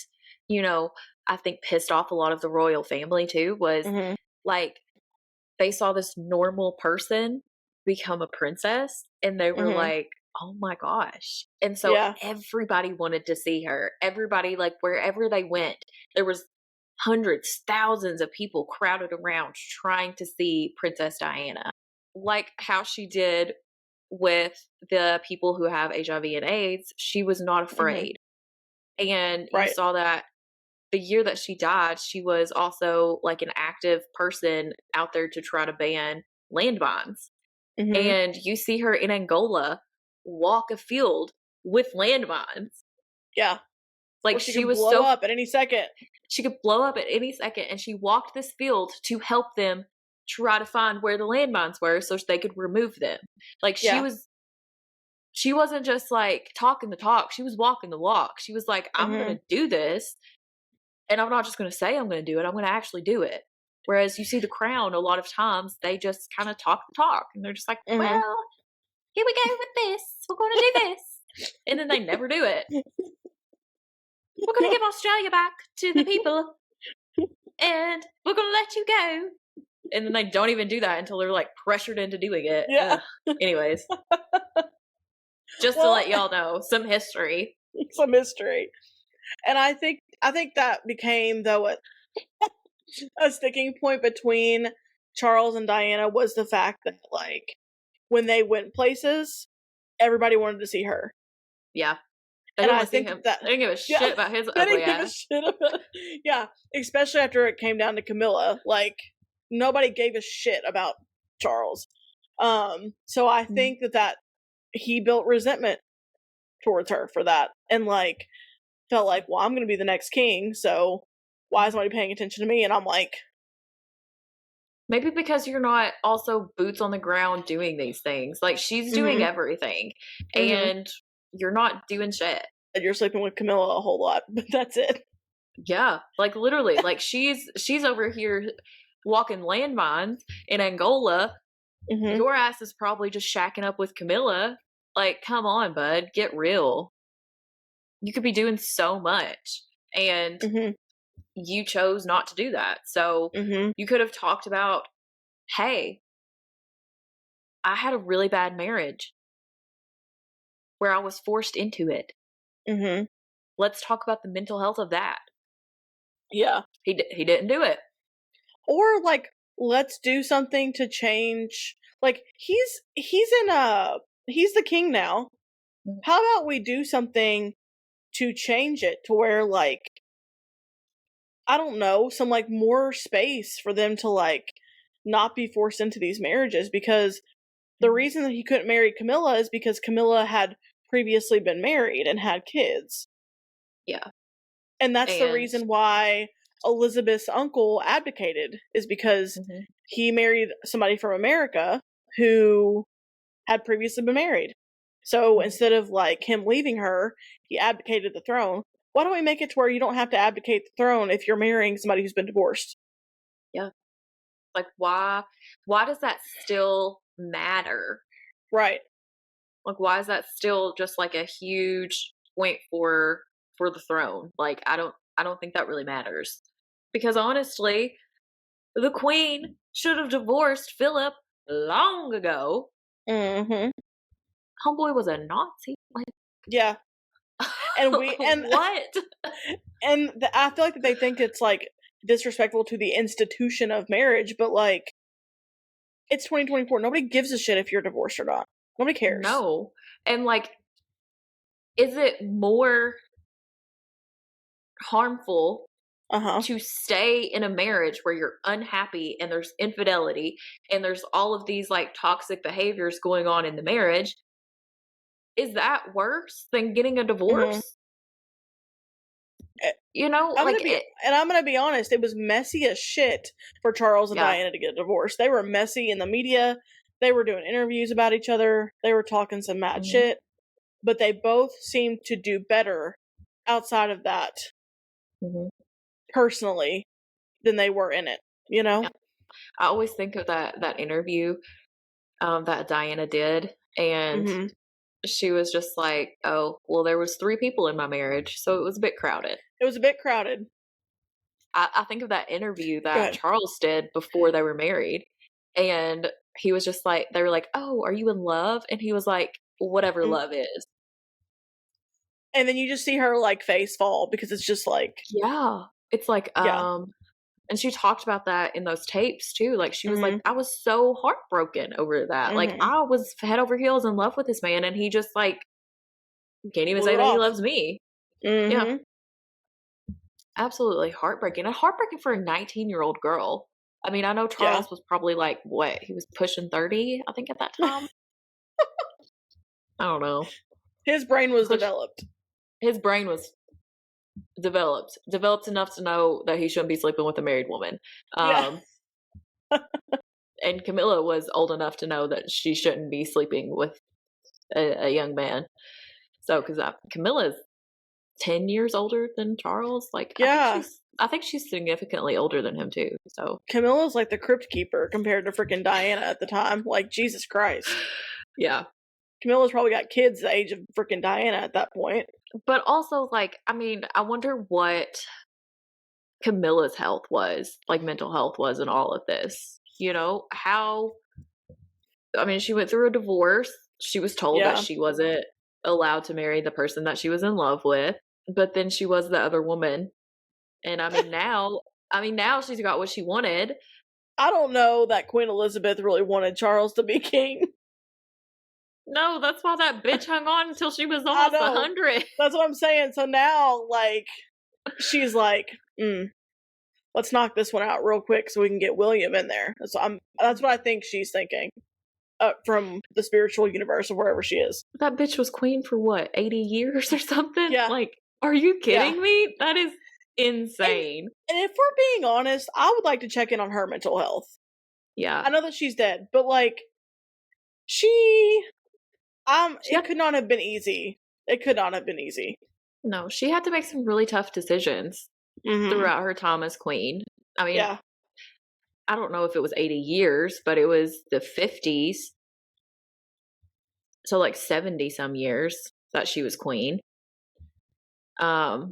you know, I think pissed off a lot of the royal family too, was Hmm. like, they saw this normal person become a princess, and they were Hmm. like, oh my gosh. And so Yeah. everybody wanted to see her. Everybody, like, wherever they went, there was hundreds, thousands of people crowded around trying to see Princess Diana. Like how she did with the people who have HIV and AIDS, she was not Hmm. afraid. And you Right. saw that the year that she died, she was also like an active person out there to try to ban landmines. Hmm. And you see her in Angola walk a field with landmines. Yeah. Like, Where she she could was blow so, up at any second. she could blow up at any second, and she walked this field to help them try to find where the landmines were so they could remove them. Like, Yeah. she wasn't just like talking the talk, she was walking the walk. She was like, I'm going Hmm. to do this. And I'm not just going to say I'm going to do it, I'm going to actually do it. Whereas you see the crown, a lot of times they just kind of talk the talk, and they're just like, Hmm. well, here we go with this. We're going to do this. And then they never do it. We're going to give Australia back to the people, and we're going to let you go. And then they don't even do that until they're like pressured into doing it. Yeah. Ugh. Anyways, just to Well, let y'all know some history. it's a mystery. And I think that became, though, a sticking point between Charles and Diana was the fact that, like, when they went places, everybody wanted to see her. Yeah. They And didn't I want to see think him. that They didn't give a yeah, shit about his they ugly didn't give a ass. shit about yeah, especially after it came down to Camilla. Like, nobody gave a shit about Charles. So I think that he built resentment towards her for that, and like felt like, well, I'm gonna be the next king, so why is nobody paying attention to me? And I'm like, Maybe because you're not also boots on the ground doing these things. Like, she's doing everything, and you're not doing shit. and you're sleeping with Camilla a whole lot, but that's it. Yeah, like literally, like she's over here walking landmines in Angola. Your ass is probably just shacking up with Camilla. Like, come on, bud, get real. You could be doing so much, and you chose not to do that. So you could have talked about, hey, I had a really bad marriage where I was forced into it. Let's talk about the mental health of that. Yeah. He didn't do it. Or like, let's do something to change. Like, he's the king now. How about we do something to change it to where, like, I don't know, some like more space for them to like not be forced into these marriages, because the reason that he couldn't marry Camilla is because Camilla had previously been married and had kids. Yeah. And that's the reason why Elizabeth's uncle abdicated, is because he married somebody from America who had previously been married. So instead of like him leaving her, he abdicated the throne. Why don't we make it to where you don't have to abdicate the throne if you're marrying somebody who's been divorced? Yeah. Like, why does that still matter? Right. Like, why is that still just like a huge point for the throne? Like, I don't think that really matters. Because honestly, the queen should have divorced Philip long ago. Homeboy was a Nazi. Like, yeah. And what? And I feel like that they think it's like disrespectful to the institution of marriage, but like, it's 2024. Nobody gives a shit if you're divorced or not. Nobody cares. No. And like, is it more harmful to stay in a marriage where you're unhappy and there's infidelity and there's all of these like toxic behaviors going on in the marriage? Is that worse than getting a divorce? You know, I'm gonna be honest, it was messy as shit for Charles and Diana to get a divorce. They were messy in the media. They were doing interviews about each other. They were talking some mad shit. But they both seemed to do better outside of that, personally, than they were in it. You know? Yeah. I always think of that interview that Diana did, and she was just like, oh, well, there was 3 people in my marriage, so it was a bit crowded. It was a bit crowded. I think of that interview that Charles did before they were married, and he was just like, they were like, oh, are you in love? And he was like, whatever love is. And then you just see her like face fall, because it's just like, yeah, it's like, and she talked about that in those tapes too. Like, she was like, I was so heartbroken over that. Like, I was head over heels in love with this man, and he just like can't even say that he loves me. Yeah. Absolutely heartbreaking. And heartbreaking for a 19-year-old girl. I mean, I know Charles was probably like, what? He was pushing 30, I think, at that time. I don't know. His brain was developed. His brain was developed enough to know that he shouldn't be sleeping with a married woman. And Camilla was old enough to know that she shouldn't be sleeping with a young man. So, because Camilla's 10 years older than Charles. Like, I think she's significantly older than him too. So Camilla's like the crypt keeper compared to freaking Diana at the time. Like, Jesus Christ. Yeah. Camilla's probably got kids the age of freaking Diana at that point. But also, like, I mean, I wonder what Camilla's health was, like mental health was in all of this. You know, I mean, she went through a divorce. She was told that she wasn't allowed to marry the person that she was in love with, but then she was the other woman. And I mean, now she's got what she wanted. I don't know that Queen Elizabeth really wanted Charles to be king. No, that's why that bitch hung on until she was I almost know. 100. That's what I'm saying. So now, like, she's like, let's knock this one out real quick so we can get William in there. So that's what I think she's thinking. From the spiritual universe of wherever she is. That bitch was queen for what, 80 years or something? Yeah. Like, are you kidding me? That is insane. And if we're being honest, I would like to check in on her mental health. Yeah. I know that she's dead, but like, it could not have been easy. It could not have been easy. No, she had to make some really tough decisions throughout her time as queen. I mean, I don't know if it was 80 years, but it was the 50s. So like 70 some years that she was queen. Yeah.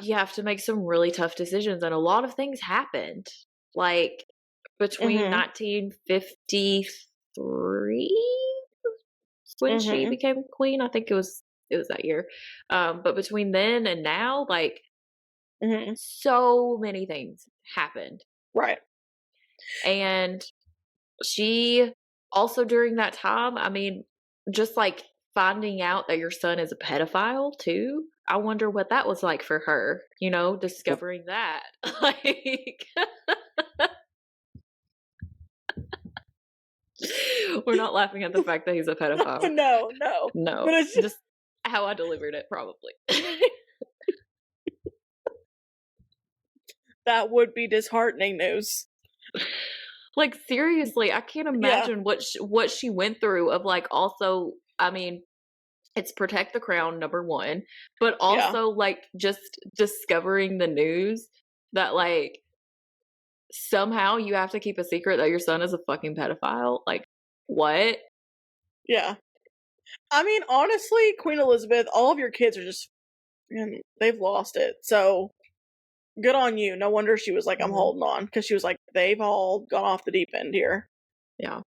You have to make some really tough decisions, and a lot of things happened. Like between 1953 when she became queen, I think it was that year. But between then and now, like so many things happened. Right. And she also, during that time, I mean, just like finding out that your son is a pedophile too. I wonder what that was like for her, discovering that. Like, we're not laughing at the fact that he's a pedophile. No. But it's just how I delivered it, probably. That would be disheartening news. Like, seriously, I can't imagine what she went through of, like, also, I mean, it's protect the crown, number one, but also, like, just discovering the news that, like, somehow you have to keep a secret that your son is a fucking pedophile. Like, what? Yeah. I mean, honestly, Queen Elizabeth, all of your kids are just, they've lost it. So, good on you. No wonder she was like, I'm holding on. Because she was like, they've all gone off the deep end here. Yeah.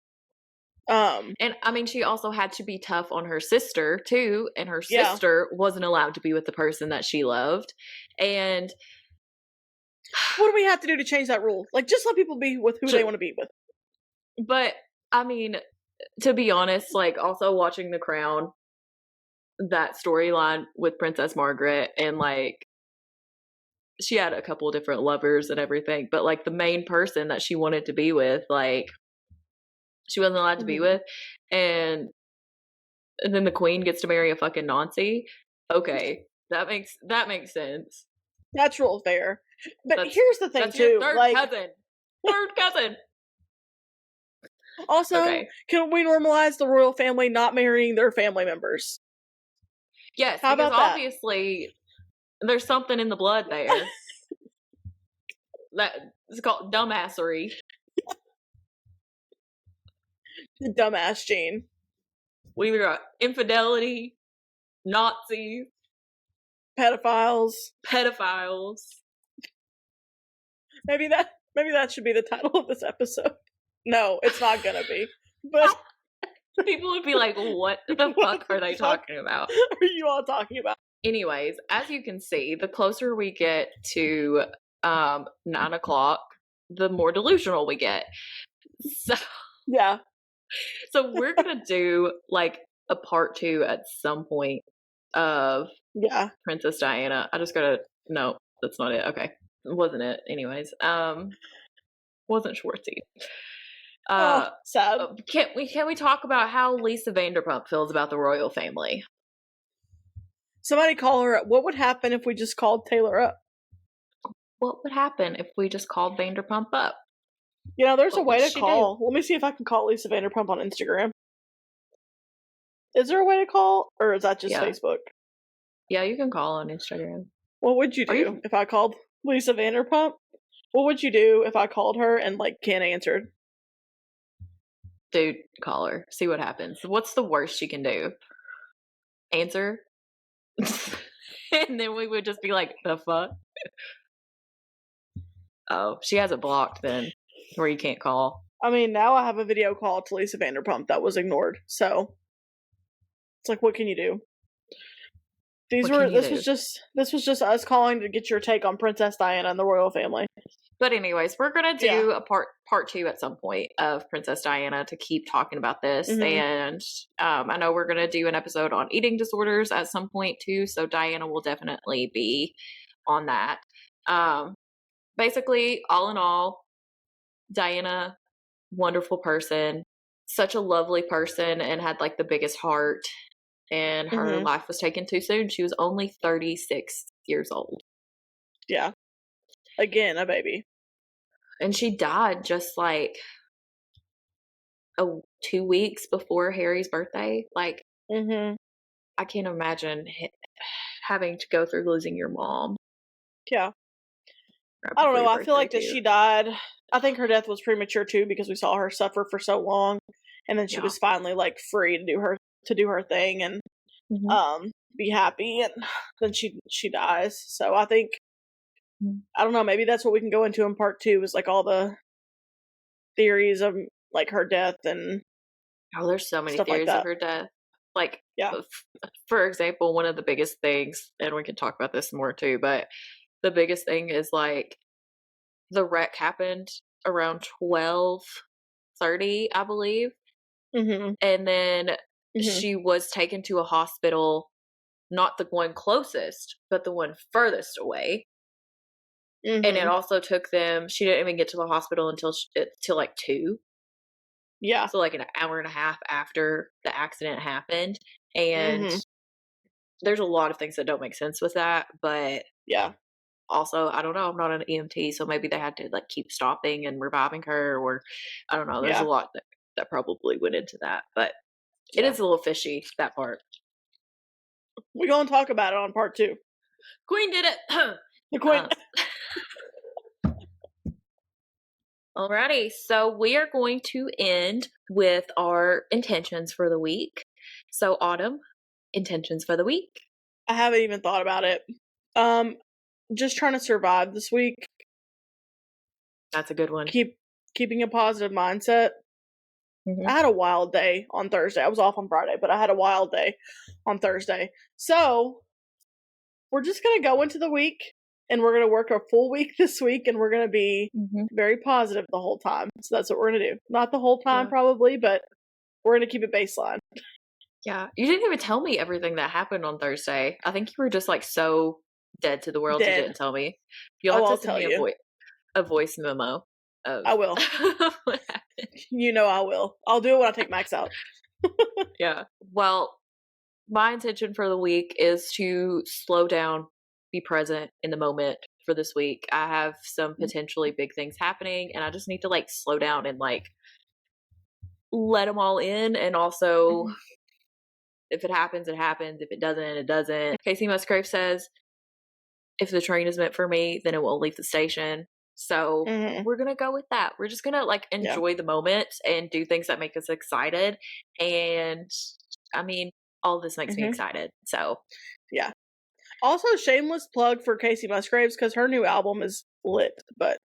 And I mean, she also had to be tough on her sister too, and her sister wasn't allowed to be with the person that she loved. And what do we have to do to change that rule? Like, just let people be with who they want to be with. But I mean, to be honest, like, also watching The Crown, that storyline with Princess Margaret, and like, she had a couple of different lovers and everything, but like the main person that she wanted to be with, like, she wasn't allowed to be with, and then the queen gets to marry a fucking Nazi. Okay, that makes sense. That's real fair. But here's the thing, too. Third cousin. Also, can we normalize the royal family not marrying their family members? Yes, because obviously there's something in the blood there. That it's called dumbassery. The dumbass gene. We got infidelity, Nazis, pedophiles. Maybe that should be the title of this episode. No, it's not gonna be. But people would be like, "What the fuck are they talking about? What are you all talking about?" Anyways, as you can see, the closer we get to 9:00, the more delusional we get. So yeah. So we're gonna do like a part 2 at some point of Princess Diana. I just gotta no, that's not it. Okay, it wasn't it. Anyways, wasn't Schwartzy. Sad. Can we talk about how Lisa Vanderpump feels about the royal family? Somebody call her up. What would happen if we just called Taylor up? What would happen if we just called Vanderpump up? There's a way to call. Let me see if I can call Lisa Vanderpump on Instagram. Is there a way to call, or is that just Facebook? Yeah, you can call on Instagram. What would you do if I called Lisa Vanderpump? What would you do if I called her and like Ken answered? Dude, call her. See what happens. What's the worst she can do? Answer? And then we would just be like, the fuck? Oh, she has it blocked then, where you can't call. I mean, now I have a video call to Lisa Vanderpump that was ignored. So it's like, what can you do? This was just us calling to get your take on Princess Diana and the royal family. But anyways, we're gonna do a part 2 at some point of Princess Diana to keep talking about this. And I know we're gonna do an episode on eating disorders at some point too. So Diana will definitely be on that. Basically, all in all, Diana, wonderful person, such a lovely person, and had like the biggest heart. And her life was taken too soon. She was only 36 years old. Yeah. Again, a baby. And she died just like 2 weeks before Harry's birthday. Like, I can't imagine having to go through losing your mom. Yeah. I don't know. I feel like that she died. I think her death was premature too, because we saw her suffer for so long, and then she was finally like free to do her thing and be happy, and then she dies. So I think, I don't know, maybe that's what we can go into in part 2, is like all the theories of like her death. And there's so many theories of her death. Like, for example, one of the biggest things, and we can talk about this more too, but the biggest thing is like the wreck happened around 12:30, I believe. And then she was taken to a hospital, not the one closest, but the one furthest away. And it also took them, she didn't even get to the hospital until like 2. Yeah. So like an hour and a half after the accident happened. And there's a lot of things that don't make sense with that. But also, I don't know, I'm not an EMT, so maybe they had to like keep stopping and reviving her, or I don't know. There's a lot that probably went into that. But it is a little fishy, that part. We're going to talk about it on part 2. Queen did it. The Queen. Alrighty, so we are going to end with our intentions for the week. So, Autumn, intentions for the week? I haven't even thought about it. Just trying to survive this week. That's a good one. Keeping a positive mindset. I had a wild day on Thursday. I was off on Friday, but I had a wild day on Thursday. So, we're just going to go into the week, and we're going to work a full week this week, and we're going to be very positive the whole time. So that's what we're going to do. Not the whole time, probably, but we're going to keep it baseline. Yeah. You didn't even tell me everything that happened on Thursday. I think you were just like so dead to the world you didn't tell me. You'll have to send me a voice memo. I will. What happened. You know I will. I'll do it when I take Max out. Yeah. Well, my intention for the week is to slow down, be present in the moment for this week. I have some potentially big things happening, and I just need to like slow down and like let them all in. And also, if it happens, it happens. If it doesn't, it doesn't. Casey Musgrave says, if the train is meant for me, then it won't leave the station. So we're going to go with that. We're just going to like enjoy the moment and do things that make us excited. And I mean, all of this makes me excited. So yeah. Also, shameless plug for Casey Musgraves, because her new album is lit. But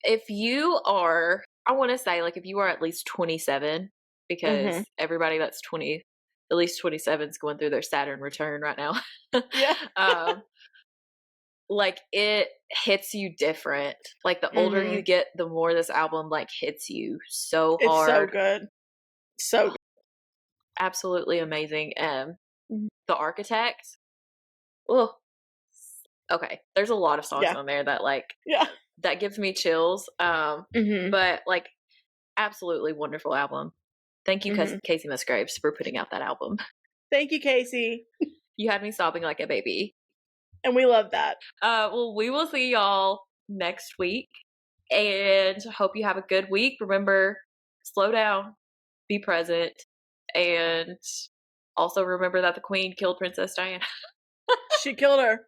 if you are, I want to say like if you are at least 27, because everybody that's at least 27 is going through their Saturn return right now. Like it hits you different. Like the older you get, the more this album like hits you so hard. It's so good. So good. Absolutely amazing. The Architect. Oh, okay. There's a lot of songs on there that like that gives me chills. But like absolutely wonderful album. Thank you, Casey Musgraves, for putting out that album. Thank you, Casey. You had me sobbing like a baby. And we love that. Well, we will see y'all next week. And hope you have a good week. Remember, slow down, be present, and also remember that the Queen killed Princess Diana. She killed her.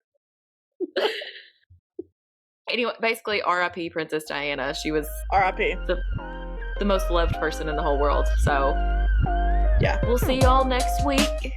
Anyway, basically, R.I.P. Princess Diana. She was R.I.P. the most loved person in the whole world. So, yeah. We'll see y'all next week.